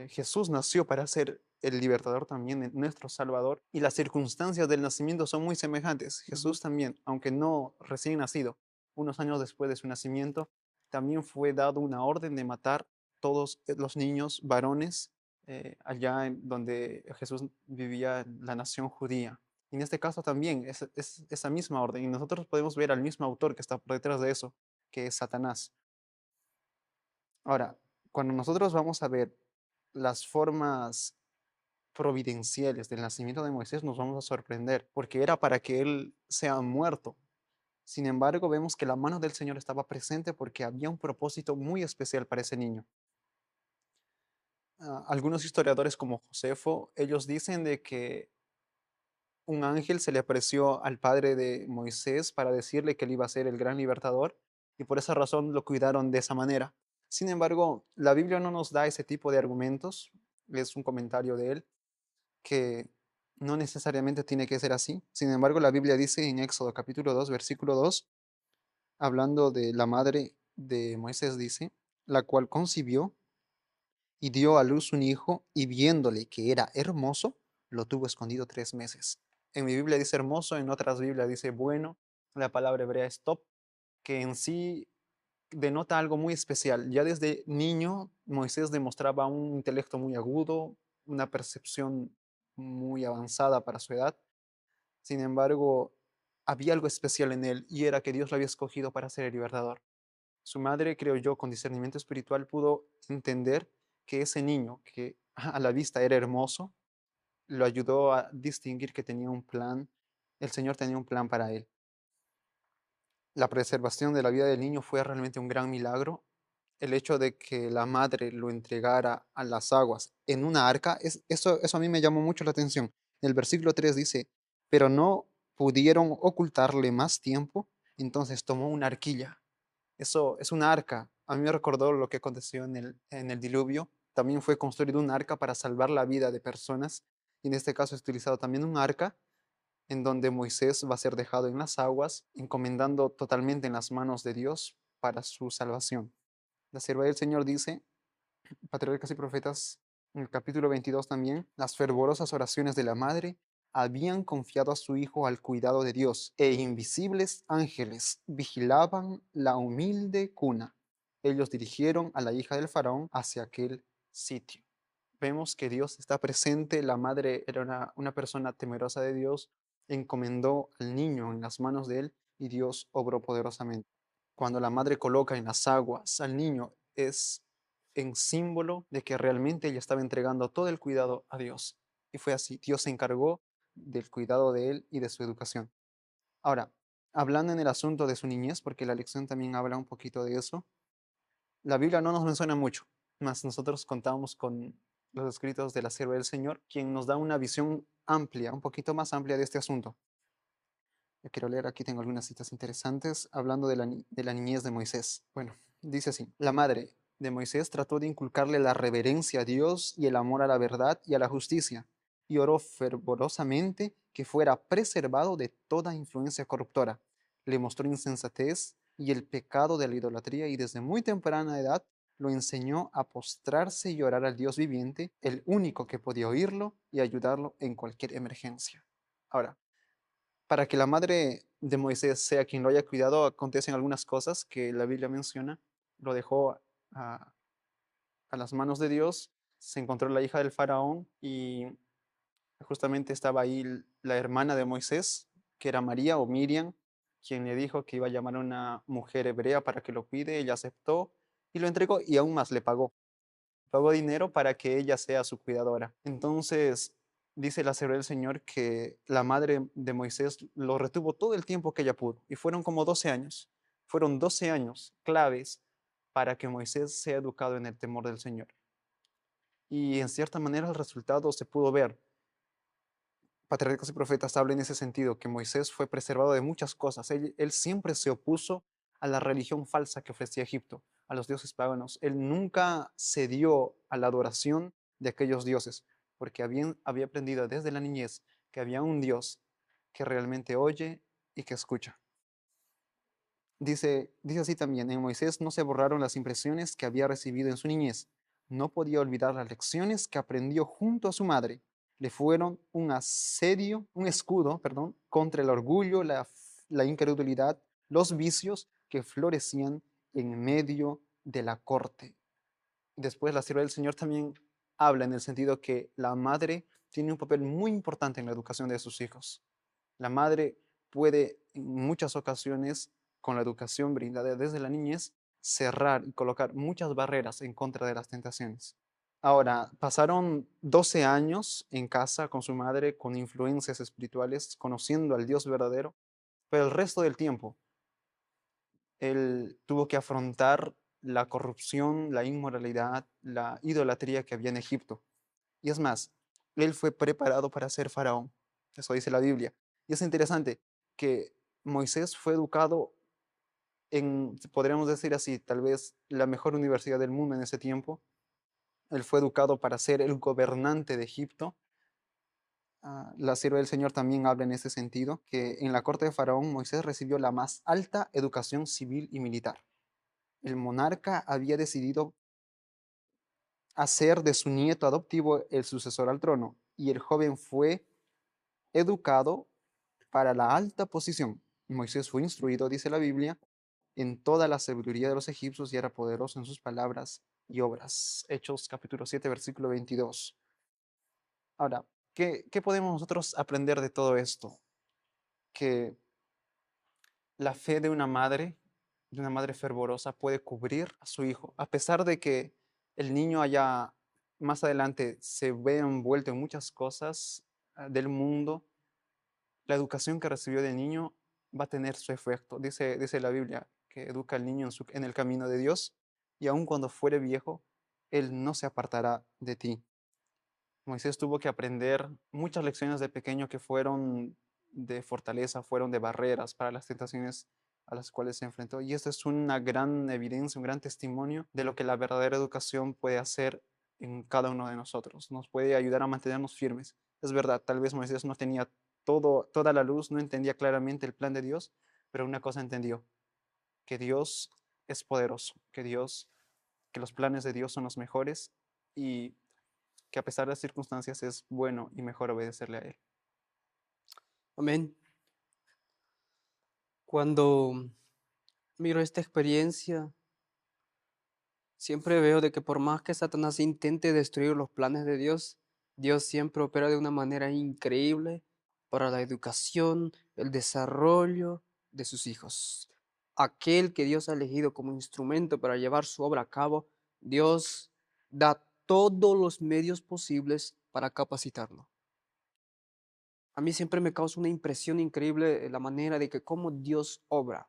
Jesús nació para ser el libertador también, nuestro Salvador, y las circunstancias del nacimiento son muy semejantes. Jesús también, aunque no recién nacido, unos años después de su nacimiento, también fue dado una orden de matar todos los niños varones allá en donde Jesús vivía, en la nación judía. Y en este caso también es esa misma orden. Y nosotros podemos ver al mismo autor que está por detrás de eso, que es Satanás. Ahora, cuando nosotros vamos a ver las formas providenciales del nacimiento de Moisés, nos vamos a sorprender, porque era para que él sea muerto. Sin embargo, vemos que la mano del Señor estaba presente porque había un propósito muy especial para ese niño. Algunos historiadores como Josefo, ellos dicen de que un ángel se le apareció al padre de Moisés para decirle que él iba a ser el gran libertador y por esa razón lo cuidaron de esa manera. Sin embargo, la Biblia no nos da ese tipo de argumentos, es un comentario de él, que no necesariamente tiene que ser así. Sin embargo, la Biblia dice en Éxodo capítulo 2, versículo 2, hablando de la madre de Moisés, dice, la cual concibió y dio a luz un hijo, y viéndole que era hermoso, lo tuvo escondido 3 meses. En mi Biblia dice hermoso, en otras Biblias dice bueno. La palabra hebrea es top, que en sí denota algo muy especial. Ya desde niño, Moisés demostraba un intelecto muy agudo, una percepción muy avanzada para su edad. Sin embargo, había algo especial en él y era que Dios lo había escogido para ser el libertador. Su madre, creo yo, con discernimiento espiritual pudo entender que ese niño, que a la vista era hermoso, lo ayudó a distinguir que tenía un plan, el Señor tenía un plan para él. La preservación de la vida del niño fue realmente un gran milagro. El hecho de que la madre lo entregara a las aguas en una arca, eso a mí me llamó mucho la atención. El versículo 3 dice, pero no pudieron ocultarle más tiempo, entonces tomó una arquilla. Eso es una arca. A mí me recordó lo que aconteció en el diluvio. También fue construido un arca para salvar la vida de personas. Y en este caso es utilizado también un arca en donde Moisés va a ser dejado en las aguas, encomendando totalmente en las manos de Dios para su salvación. La sierva del Señor dice, Patriarcas y Profetas, en el capítulo 22 también, las fervorosas oraciones de la madre habían confiado a su hijo al cuidado de Dios, e invisibles ángeles vigilaban la humilde cuna. Ellos dirigieron a la hija del faraón hacia aquel sitio. Vemos que Dios está presente, la madre era una persona temerosa de Dios, encomendó al niño en las manos de él y Dios obró poderosamente. Cuando la madre coloca en las aguas al niño es en símbolo de que realmente ella estaba entregando todo el cuidado a Dios. Y fue así, Dios se encargó del cuidado de él y de su educación. Ahora, hablando en el asunto de su niñez, porque la lección también habla un poquito de eso, la Biblia no nos menciona mucho, mas nosotros contamos con los escritos de la sierva del Señor, quien nos da una visión amplia, un poquito más amplia de este asunto. Yo quiero leer, aquí tengo algunas citas interesantes hablando de la niñez de Moisés. Bueno, dice así, la madre de Moisés trató de inculcarle la reverencia a Dios y el amor a la verdad y a la justicia, y oró fervorosamente que fuera preservado de toda influencia corruptora. Le mostró insensatez y el pecado de la idolatría y desde muy temprana edad lo enseñó a postrarse y orar al Dios viviente, el único que podía oírlo y ayudarlo en cualquier emergencia. Ahora, para que la madre de Moisés sea quien lo haya cuidado, acontecen algunas cosas que la Biblia menciona. Lo dejó a, a las manos de Dios, se encontró la hija del faraón y justamente estaba ahí la hermana de Moisés, que era María o Miriam, quien le dijo que iba a llamar a una mujer hebrea para que lo cuide. Ella aceptó y lo entregó y aún más le pagó. Pagó dinero para que ella sea su cuidadora. Entonces, dice la sierva del Señor que la madre de Moisés lo retuvo todo el tiempo que ella pudo, y fueron como 12 años. Fueron 12 años claves para que Moisés sea educado en el temor del Señor. Y en cierta manera el resultado se pudo ver. Patriarcas y Profetas hablan en ese sentido, que Moisés fue preservado de muchas cosas. Él siempre se opuso a la religión falsa que ofrecía Egipto, a los dioses paganos. Él nunca cedió a la adoración de aquellos dioses, porque había aprendido desde la niñez que había un Dios que realmente oye y que escucha. Dice así también, en Moisés no se borraron las impresiones que había recibido en su niñez. No podía olvidar las lecciones que aprendió junto a su madre. Le fueron un asedio, un escudo, perdón, contra el orgullo, la incredulidad, los vicios que florecían en medio de la corte. Después la sierva del Señor también habla en el sentido que la madre tiene un papel muy importante en la educación de sus hijos. La madre puede en muchas ocasiones, con la educación brindada desde la niñez, cerrar y colocar muchas barreras en contra de las tentaciones. Ahora, pasaron 12 años en casa con su madre, con influencias espirituales, conociendo al Dios verdadero, pero el resto del tiempo él tuvo que afrontar la corrupción, la inmoralidad, la idolatría que había en Egipto. Y es más, él fue preparado para ser faraón. Eso dice la Biblia. Y es interesante que Moisés fue educado en, podríamos decir así, tal vez la mejor universidad del mundo en ese tiempo. Él fue educado para ser el gobernante de Egipto. La sierva del Señor también habla en ese sentido, que en la corte de Faraón Moisés recibió la más alta educación civil y militar. El monarca había decidido hacer de su nieto adoptivo el sucesor al trono, y el joven fue educado para la alta posición. Moisés fue instruido, dice la Biblia, en toda la sabiduría de los egipcios y era poderoso en sus palabras y obras. Hechos capítulo 7, versículo 22. Ahora, ¿qué podemos nosotros aprender de todo esto? Que la fe de una madre fervorosa, puede cubrir a su hijo, a pesar de que el niño allá más adelante se ve envuelto en muchas cosas del mundo. La educación que recibió de niño va a tener su efecto. Dice la Biblia que educa al niño en el camino de Dios y aun cuando fuere viejo, él no se apartará de ti. Moisés tuvo que aprender muchas lecciones de pequeño que fueron de fortaleza, fueron de barreras para las tentaciones a las cuales se enfrentó. Y esto es una gran evidencia, un gran testimonio de lo que la verdadera educación puede hacer en cada uno de nosotros. Nos puede ayudar a mantenernos firmes. Es verdad, tal vez Moisés no tenía toda la luz, no entendía claramente el plan de Dios, pero una cosa entendió, que Dios es poderoso, que los planes de Dios son los mejores y que a pesar de las circunstancias es bueno y mejor obedecerle a Él. Amén. Cuando miro esta experiencia, siempre veo de que por más que Satanás intente destruir los planes de Dios, Dios siempre opera de una manera increíble para la educación, el desarrollo de sus hijos. Aquel que Dios ha elegido como instrumento para llevar su obra a cabo, Dios da todos los medios posibles para capacitarlo. A mí siempre me causa una impresión increíble la manera de que cómo Dios obra.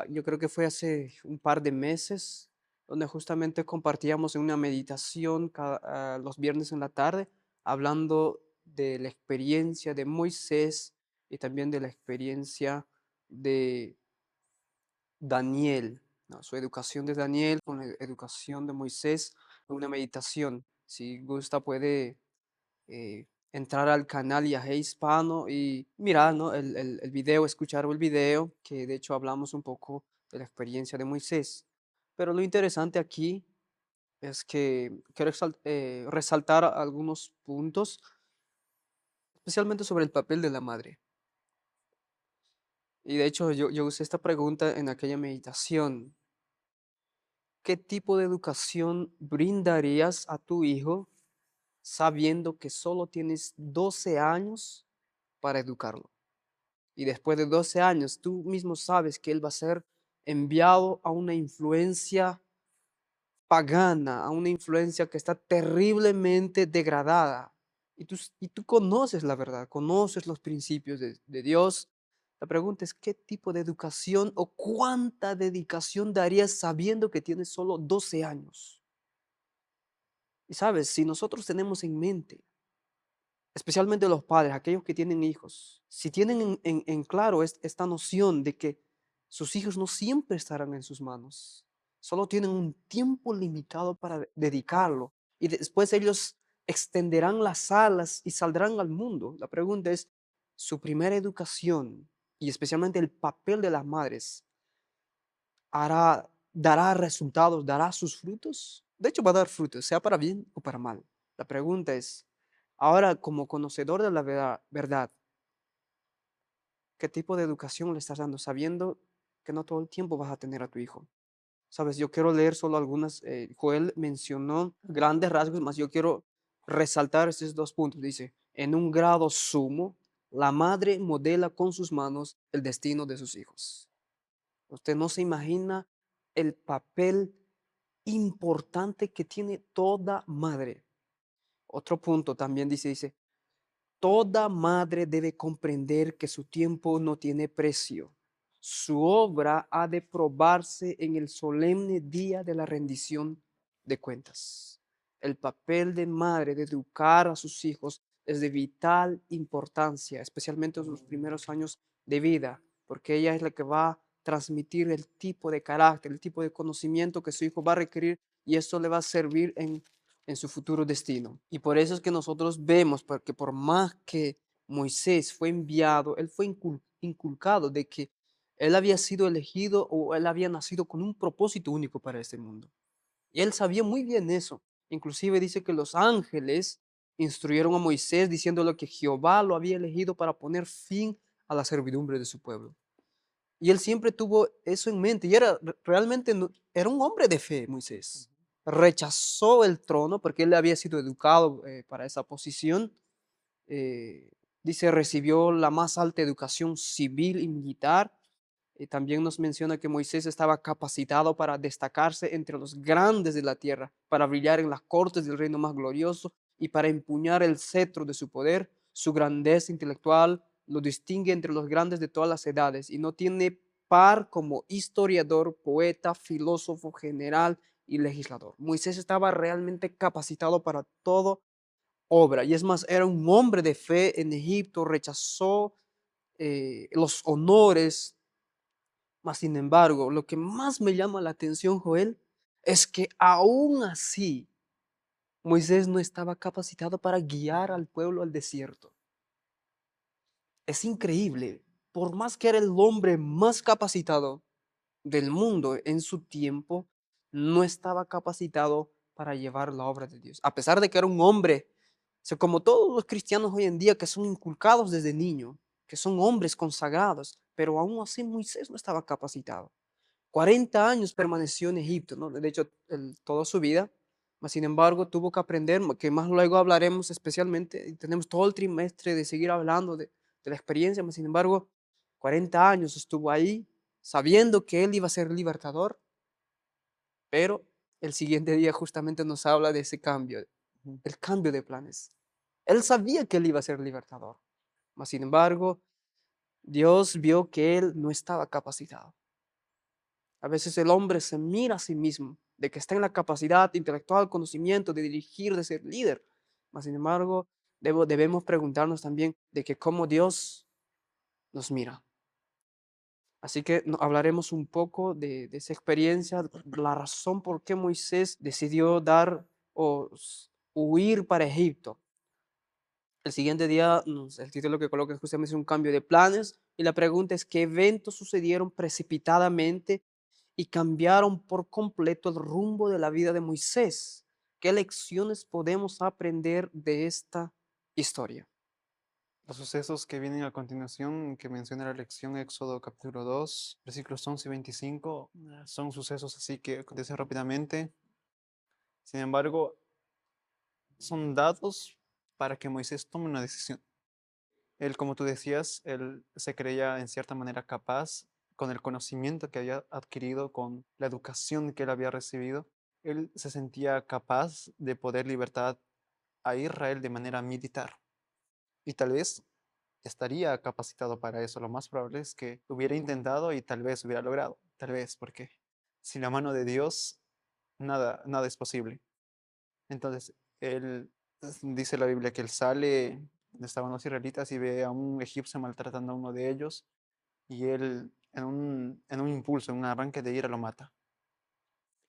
Yo creo que fue hace un par de meses donde justamente compartíamos en una meditación los viernes en la tarde, hablando de la experiencia de Moisés y también de la experiencia de Daniel, ¿no? Su educación de Daniel con la educación de Moisés, en una meditación. Si gusta puede entrar al canal Yahé Hispano y mirar, ¿no? el video, escuchar el video, que de hecho hablamos un poco de la experiencia de Moisés. Pero lo interesante aquí es que quiero resaltar algunos puntos, especialmente sobre el papel de la madre. Y de hecho yo usé esta pregunta en aquella meditación. ¿Qué tipo de educación brindarías a tu hijo sabiendo que solo tienes 12 años para educarlo? Y después de 12 años, tú mismo sabes que él va a ser enviado a una influencia pagana, a una influencia que está terriblemente degradada. Y tú conoces la verdad, conoces los principios de Dios. La pregunta es, ¿qué tipo de educación o cuánta dedicación darías sabiendo que tienes solo 12 años? Y sabes, si nosotros tenemos en mente, especialmente los padres, aquellos que tienen hijos, si tienen en claro esta noción de que sus hijos no siempre estarán en sus manos, solo tienen un tiempo limitado para dedicarlo y después ellos extenderán las alas y saldrán al mundo. La pregunta es, su primera educación y especialmente el papel de las madres dará resultados, dará sus frutos. De hecho, va a dar frutos, sea para bien o para mal. La pregunta es, ahora como conocedor de la verdad, ¿qué tipo de educación le estás dando? Sabiendo que no todo el tiempo vas a tener a tu hijo. Sabes, yo quiero leer solo algunas, Joel mencionó grandes rasgos, más yo quiero resaltar estos dos puntos. Dice, en un grado sumo, la madre modela con sus manos el destino de sus hijos. Usted no se imagina el papel importante que tiene toda madre. Otro punto también dice, toda madre debe comprender que su tiempo no tiene precio. Su obra ha de probarse en el solemne día de la rendición de cuentas. El papel de madre de educar a sus hijos es de vital importancia, especialmente en sus primeros años de vida, porque ella es la que va a transmitir el tipo de carácter, el tipo de conocimiento que su hijo va a requerir y esto le va a servir en su futuro destino. Y por eso es que nosotros vemos, porque por más que Moisés fue enviado, él fue inculcado de que él había sido elegido o él había nacido con un propósito único para este mundo. Y él sabía muy bien eso. Inclusive dice que los ángeles instruyeron a Moisés diciéndole que Jehová lo había elegido para poner fin a la servidumbre de su pueblo. Y él siempre tuvo eso en mente y era realmente era un hombre de fe, Moisés. Rechazó el trono porque él había sido educado para esa posición. eh, Dice, recibió la más alta educación civil y militar. También nos menciona que Moisés estaba capacitado para destacarse entre los grandes de la tierra, para brillar en las cortes del reino más glorioso y para empuñar el cetro de su poder. Su grandeza intelectual lo distingue entre los grandes de todas las edades y no tiene par como historiador, poeta, filósofo, general y legislador. Moisés estaba realmente capacitado para todo obra. Y es más, era un hombre de fe en Egipto, rechazó los honores. Mas, sin embargo, lo que más me llama la atención, Joel, es que aún así Moisés no estaba capacitado para guiar al pueblo al desierto. Es increíble. Por más que era el hombre más capacitado del mundo en su tiempo, no estaba capacitado para llevar la obra de Dios. A pesar de que era un hombre, o sea, como todos los cristianos hoy en día que son inculcados desde niño, que son hombres consagrados, pero aún así Moisés no estaba capacitado. 40 años permaneció en Egipto, ¿no? De hecho, toda su vida, mas sin embargo tuvo que aprender, que más luego hablaremos especialmente, y tenemos todo el trimestre de seguir hablando de la experiencia, mas sin embargo, 40 años estuvo ahí, sabiendo que él iba a ser libertador, pero el siguiente día justamente nos habla de ese cambio, el cambio de planes. Él sabía que él iba a ser libertador, mas sin embargo, Dios vio que él no estaba capacitado. A veces el hombre se mira a sí mismo, de que está en la capacidad intelectual, conocimiento, de dirigir, de ser líder. Mas, sin embargo, debemos preguntarnos también de que cómo Dios nos mira. Así que hablaremos un poco de esa experiencia, la razón por qué Moisés decidió dar o huir para Egipto. El siguiente día, el título que coloca es justamente un cambio de planes y la pregunta es qué eventos sucedieron precipitadamente y cambiaron por completo el rumbo de la vida de Moisés. ¿Qué lecciones podemos aprender de esta historia? Los sucesos que vienen a continuación, que menciona la lección Éxodo capítulo 2, versículos 11 y 25, son sucesos así que acontecen rápidamente. Sin embargo, son dados para que Moisés tome una decisión. Él, como tú decías, él se creía en cierta manera capaz con el conocimiento que había adquirido, con la educación que él había recibido. Él se sentía capaz de poder libertar a Israel de manera militar. Y tal vez estaría capacitado para eso. Lo más probable es que hubiera intentado y tal vez hubiera logrado. Tal vez, porque sin la mano de Dios, nada es posible. Entonces, él dice la Biblia que él sale donde estaban los israelitas y ve a un egipcio maltratando a uno de ellos y él en un impulso, en un arranque de ira lo mata.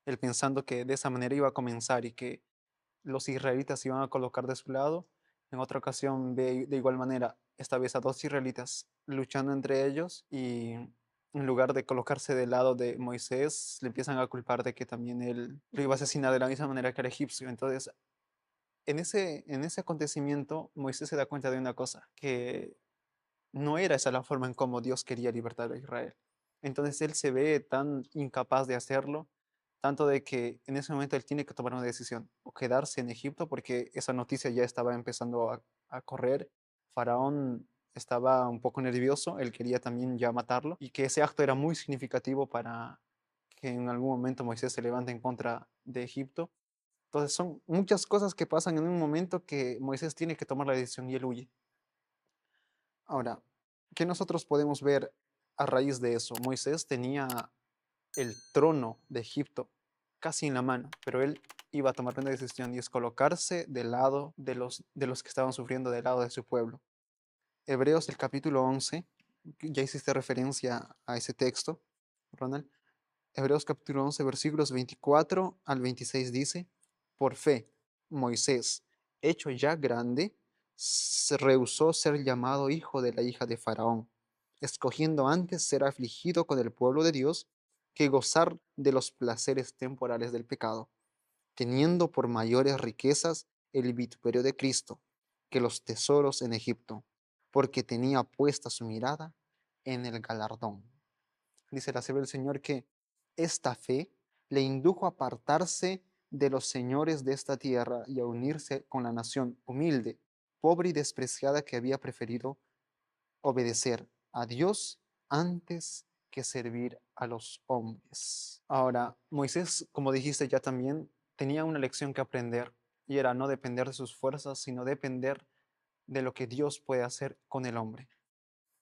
Él pensando que de esa manera iba a comenzar y que los israelitas se iban a colocar de su lado. En otra ocasión ve de igual manera, esta vez a dos israelitas luchando entre ellos y en lugar de colocarse del lado de Moisés, le empiezan a culpar de que también él lo iba a asesinar de la misma manera que era egipcio. Entonces, en ese acontecimiento, Moisés se da cuenta de una cosa, que no era esa la forma en cómo Dios quería libertar a Israel. Entonces él se ve tan incapaz de hacerlo, tanto de que en ese momento él tiene que tomar una decisión, o quedarse en Egipto, porque esa noticia ya estaba empezando a correr. Faraón estaba un poco nervioso, él quería también ya matarlo, y que ese acto era muy significativo para que en algún momento Moisés se levante en contra de Egipto. Entonces son muchas cosas que pasan en un momento que Moisés tiene que tomar la decisión y él huye. Ahora, ¿qué nosotros podemos ver a raíz de eso? Moisés tenía el trono de Egipto casi en la mano, pero él iba a tomar una decisión y es colocarse del lado de los que estaban sufriendo, del lado de su pueblo. Hebreos, el capítulo 11, ya hiciste referencia a ese texto, Ronald. Hebreos capítulo 11, versículos 24 al 26 dice, por fe, Moisés, hecho ya grande, se rehusó ser llamado hijo de la hija de Faraón, escogiendo antes ser afligido con el pueblo de Dios que gozar de los placeres temporales del pecado, teniendo por mayores riquezas el vituperio de Cristo que los tesoros en Egipto, porque tenía puesta su mirada en el galardón. Dice la Biblia del Señor que esta fe le indujo a apartarse de los señores de esta tierra y a unirse con la nación humilde, pobre y despreciada que había preferido obedecer a Dios antes que servir a los hombres. Ahora, Moisés, como dijiste ya también, tenía una lección que aprender y era no depender de sus fuerzas, sino depender de lo que Dios puede hacer con el hombre.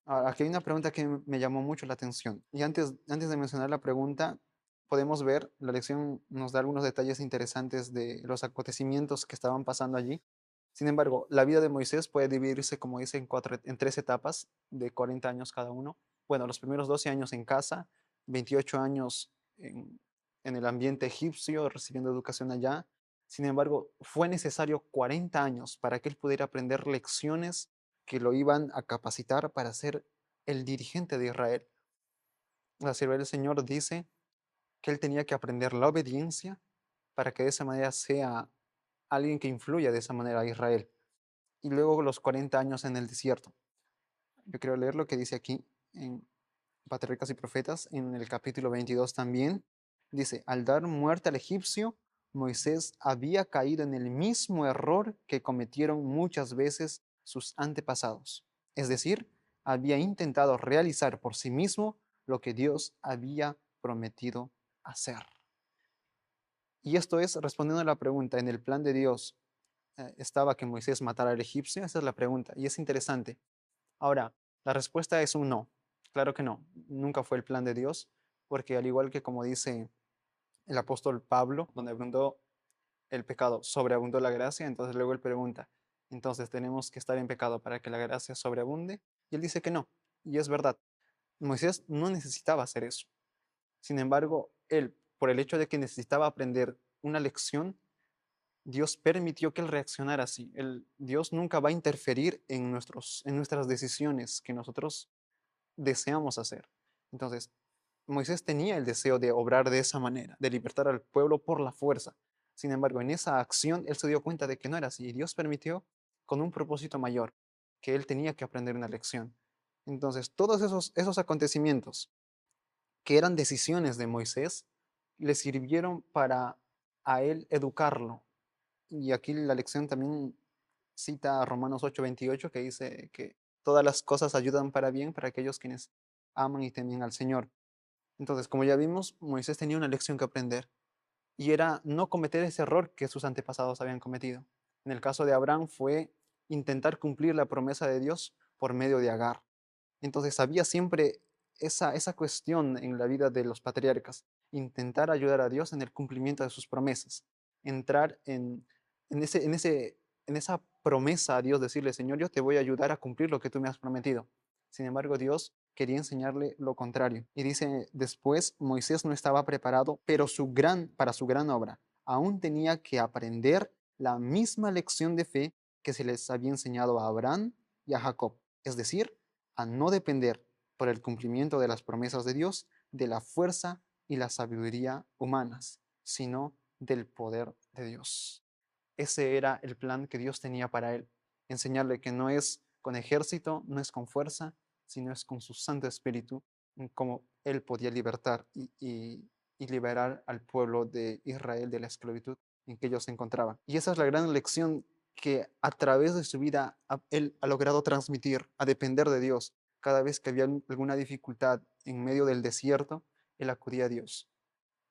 Ahora, aquí hay una pregunta que me llamó mucho la atención. Y antes de mencionar la pregunta, podemos ver, la lección nos da algunos detalles interesantes de los acontecimientos que estaban pasando allí. Sin embargo, la vida de Moisés puede dividirse, como dice, en tres etapas de 40 años cada uno. Bueno, los primeros 12 años en casa, 28 años en el ambiente egipcio, recibiendo educación allá. Sin embargo, fue necesario 40 años para que él pudiera aprender lecciones que lo iban a capacitar para ser el dirigente de Israel. La sierva del Señor dice que él tenía que aprender la obediencia para que de esa manera sea alguien que influya de esa manera a Israel. Y luego los 40 años en el desierto. Yo quiero leer lo que dice aquí en Patriarcas y Profetas, en el capítulo 22 también. Dice, al dar muerte al egipcio, Moisés había caído en el mismo error que cometieron muchas veces sus antepasados. Es decir, había intentado realizar por sí mismo lo que Dios había prometido hacer. Y esto es respondiendo a la pregunta, ¿en el plan de Dios estaba que Moisés matara al egipcio? Esa es la pregunta y es interesante. Ahora, la respuesta es un no. Claro que no, nunca fue el plan de Dios, porque al igual que como dice el apóstol Pablo, donde abundó el pecado, sobreabundó la gracia, entonces luego él pregunta, entonces tenemos que estar en pecado para que la gracia sobreabunde, y él dice que no, y es verdad, Moisés no necesitaba hacer eso. Sin embargo, él, por el hecho de que necesitaba aprender una lección, Dios permitió que él reaccionara así. Dios nunca va a interferir en nuestras decisiones que nosotros deseamos hacer. Entonces, Moisés tenía el deseo de obrar de esa manera, de libertar al pueblo por la fuerza. Sin embargo, en esa acción él se dio cuenta de que no era así y Dios permitió con un propósito mayor, que él tenía que aprender una lección. Entonces, todos esos acontecimientos que eran decisiones de Moisés le sirvieron para a él educarlo. Y aquí la lección también cita a Romanos 8:28 que dice que todas las cosas ayudan para bien para aquellos quienes aman y temen al Señor. Entonces, como ya vimos, Moisés tenía una lección que aprender y era no cometer ese error que sus antepasados habían cometido. En el caso de Abraham fue intentar cumplir la promesa de Dios por medio de Agar. Entonces había siempre esa cuestión en la vida de los patriarcas, intentar ayudar a Dios en el cumplimiento de sus promesas, entrar en esa promesa a Dios, decirle, Señor, yo te voy a ayudar a cumplir lo que tú me has prometido. Sin embargo, Dios quería enseñarle lo contrario. Y dice después, Moisés no estaba preparado, pero para su gran obra. Aún tenía que aprender la misma lección de fe que se les había enseñado a Abraham y a Jacob. Es decir, a no depender por el cumplimiento de las promesas de Dios de la fuerza y la sabiduría humanas, sino del poder de Dios. Ese era el plan que Dios tenía para él, enseñarle que no es con ejército, no es con fuerza, sino es con su Santo Espíritu, como él podía libertar y liberar al pueblo de Israel de la esclavitud en que ellos se encontraban. Y esa es la gran lección que a través de su vida él ha logrado transmitir, a depender de Dios. Cada vez que había alguna dificultad en medio del desierto, él acudía a Dios,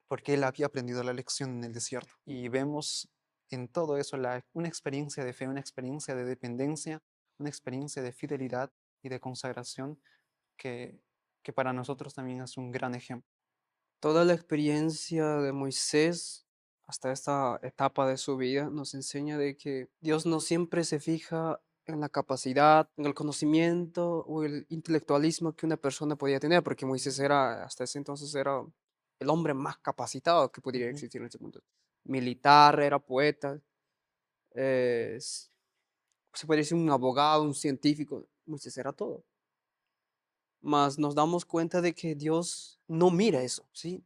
porque él había aprendido la lección en el desierto. Y vemos en todo eso una experiencia de fe, una experiencia de dependencia, una experiencia de fidelidad y de consagración que, que para nosotros también es un gran ejemplo. Toda la experiencia de Moisés hasta esta etapa de su vida nos enseña de que Dios no siempre se fija en la capacidad, en el conocimiento o el intelectualismo que una persona podía tener, porque Moisés era, hasta ese entonces era el hombre más capacitado que podría Ujú. existir en ese mundo. Militar, era poeta, eh, s- se podría decir un abogado, un científico, Moisés era todo. Mas nos damos cuenta de que Dios no mira eso, ¿sí?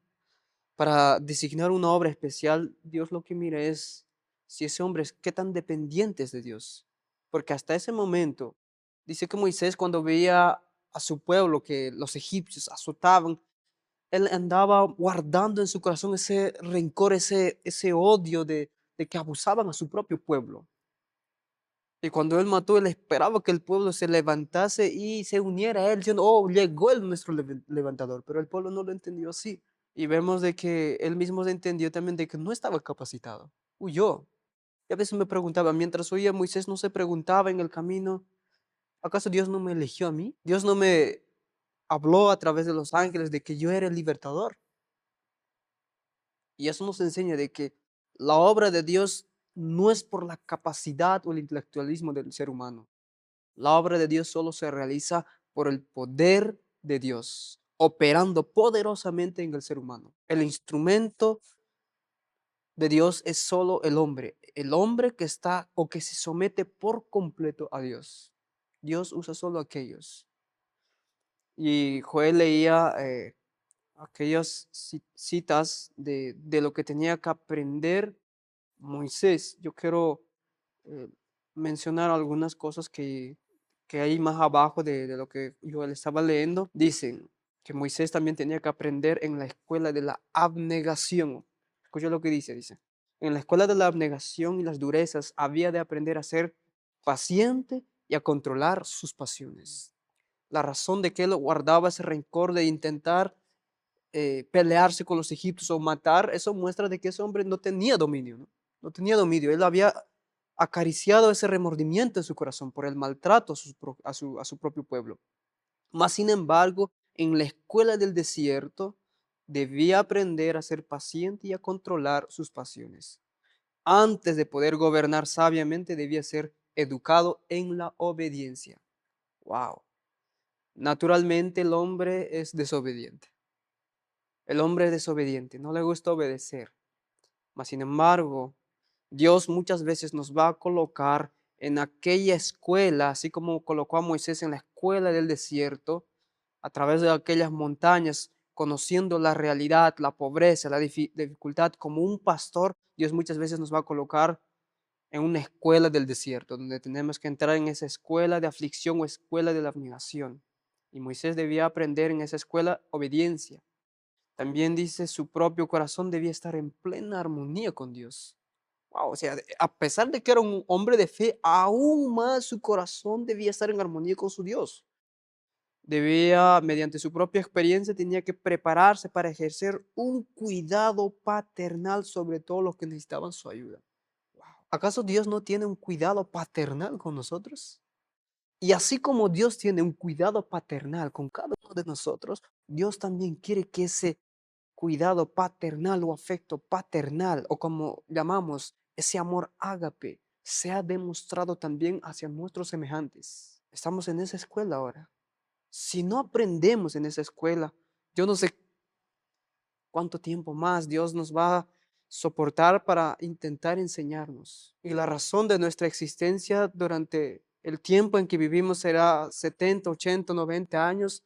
Para designar una obra especial, Dios lo que mira es si ese hombre es qué tan dependiente es de Dios. Porque hasta ese momento, dice que Moisés cuando veía a su pueblo que los egipcios azotaban, él andaba guardando en su corazón ese rencor, ese odio de que abusaban a su propio pueblo. Y cuando él mató, él esperaba que el pueblo se levantase y se uniera a él, diciendo, oh, llegó nuestro levantador. Pero el pueblo no lo entendió así. Y vemos de que él mismo se entendió también de que no estaba capacitado. Huyó. Y a veces me preguntaba, mientras oía a Moisés, no se preguntaba en el camino, ¿acaso Dios no me eligió a mí? Dios no me habló a través de los ángeles de que yo era el libertador. Y eso nos enseña de que la obra de Dios no es por la capacidad o el intelectualismo del ser humano. La obra de Dios solo se realiza por el poder de Dios, operando poderosamente en el ser humano. El instrumento de Dios es solo el hombre que está o que se somete por completo a Dios. Dios usa solo a aquellos. Y Joel leía aquellas citas de lo que tenía que aprender Moisés. Yo quiero eh, mencionar algunas cosas que hay más abajo de lo que yo le estaba leyendo. Dicen que Moisés también tenía que aprender en la escuela de la abnegación. Escucha lo que dice. En la escuela de la abnegación y las durezas había de aprender a ser paciente y a controlar sus pasiones. La razón de que él guardaba ese rencor de intentar pelearse con los egipcios o matar, eso muestra de que ese hombre no tenía dominio, ¿no? No tenía dominio. Él había acariciado ese remordimiento en su corazón por el maltrato a su propio pueblo. Mas, sin embargo, en la escuela del desierto debía aprender a ser paciente y a controlar sus pasiones. Antes de poder gobernar sabiamente, debía ser educado en la obediencia. Wow. Naturalmente el hombre es desobediente. El hombre es desobediente, no le gusta obedecer. Mas, sin embargo, Dios muchas veces nos va a colocar en aquella escuela, así como colocó a Moisés en la escuela del desierto, a través de aquellas montañas, conociendo la realidad, la pobreza, la dificultad, como un pastor, Dios muchas veces nos va a colocar en una escuela del desierto, donde tenemos que entrar en esa escuela de aflicción o escuela de la abnegación. Y Moisés debía aprender en esa escuela obediencia. También dice su propio corazón debía estar en plena armonía con Dios. Wow, o sea, a pesar de que era un hombre de fe, aún más su corazón debía estar en armonía con su Dios. Debía, mediante su propia experiencia, tenía que prepararse para ejercer un cuidado paternal sobre todos los que necesitaban su ayuda. Wow. ¿Acaso Dios no tiene un cuidado paternal con nosotros? Y así como Dios tiene un cuidado paternal con cada uno de nosotros, Dios también quiere que ese cuidado paternal o afecto paternal, o como llamamos ese amor ágape, sea demostrado también hacia nuestros semejantes. Estamos en esa escuela ahora. Si no aprendemos en esa escuela, yo no sé cuánto tiempo más Dios nos va a soportar para intentar enseñarnos. Y la razón de nuestra existencia durante el tiempo en que vivimos será 70, 80, 90 años.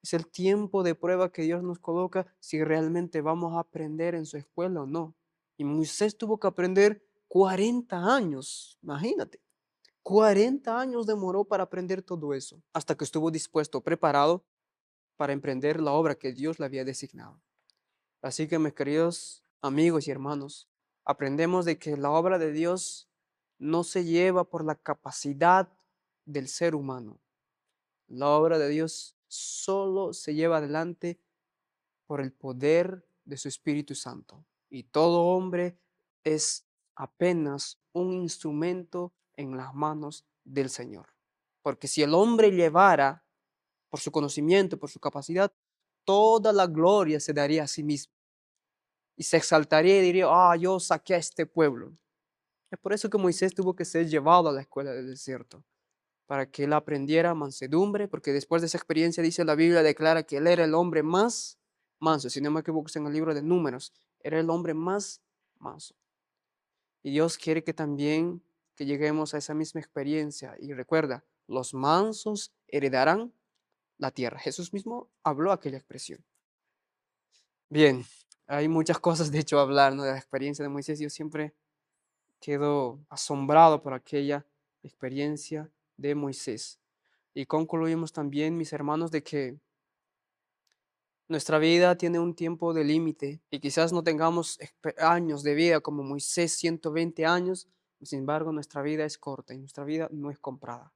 Es el tiempo de prueba que Dios nos coloca si realmente vamos a aprender en su escuela o no. Y Moisés tuvo que aprender 40 años, imagínate. 40 años demoró para aprender todo eso, hasta que estuvo dispuesto, preparado para emprender la obra que Dios le había designado. Así que, mis queridos amigos y hermanos, aprendemos de que la obra de Dios no se lleva por la capacidad del ser humano. La obra de Dios solo se lleva adelante por el poder de su Espíritu Santo. Y todo hombre es apenas un instrumento en las manos del Señor. Porque si el hombre llevara por su conocimiento, por su capacidad, toda la gloria se daría a sí mismo. Y se exaltaría y diría, yo saqué a este pueblo. Es por eso que Moisés tuvo que ser llevado a la escuela del desierto, para que él aprendiera mansedumbre, porque después de esa experiencia, dice la Biblia, declara que él era el hombre más manso. Si no me equivoco, es en el libro de Números, era el hombre más manso. Y Dios quiere que también que lleguemos a esa misma experiencia. Y recuerda, los mansos heredarán la tierra. Jesús mismo habló aquella expresión. Bien, hay muchas cosas de hecho a hablar, ¿no? De la experiencia de Moisés. Yo siempre quedo asombrado por aquella experiencia de Moisés. Y concluimos también, mis hermanos, de que nuestra vida tiene un tiempo de límite y quizás no tengamos años de vida como Moisés, 120 años, sin embargo nuestra vida es corta y nuestra vida no es comprada.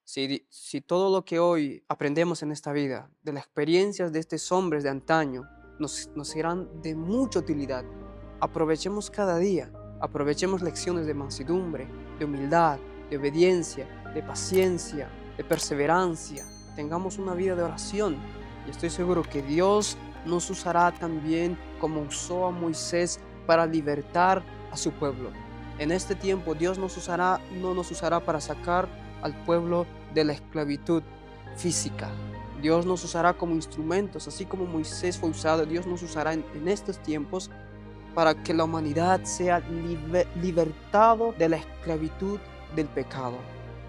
Si todo lo que hoy aprendemos en esta vida, de las experiencias de estos hombres de antaño, nos serán de mucha utilidad, aprovechemos cada día, aprovechemos lecciones de mansedumbre, de humildad, de obediencia, de paciencia, de perseverancia, tengamos una vida de oración. Y estoy seguro que Dios nos usará también como usó a Moisés para libertar a su pueblo. En este tiempo Dios no nos usará para sacar al pueblo de la esclavitud física. Dios nos usará como instrumentos, así como Moisés fue usado. Dios nos usará en estos tiempos para que la humanidad sea libertado de la esclavitud del pecado.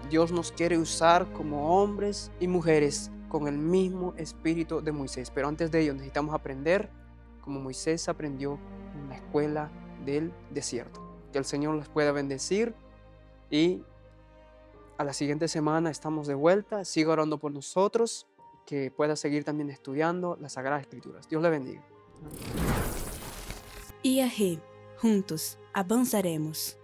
Dios nos quiere usar como hombres y mujeres con el mismo espíritu de Moisés. Pero antes de ello necesitamos aprender como Moisés aprendió en la escuela del desierto. Que el Señor les pueda bendecir y a la siguiente semana estamos de vuelta. Siga orando por nosotros, que pueda seguir también estudiando las Sagradas Escrituras. Dios le bendiga. IAG, juntos avanzaremos.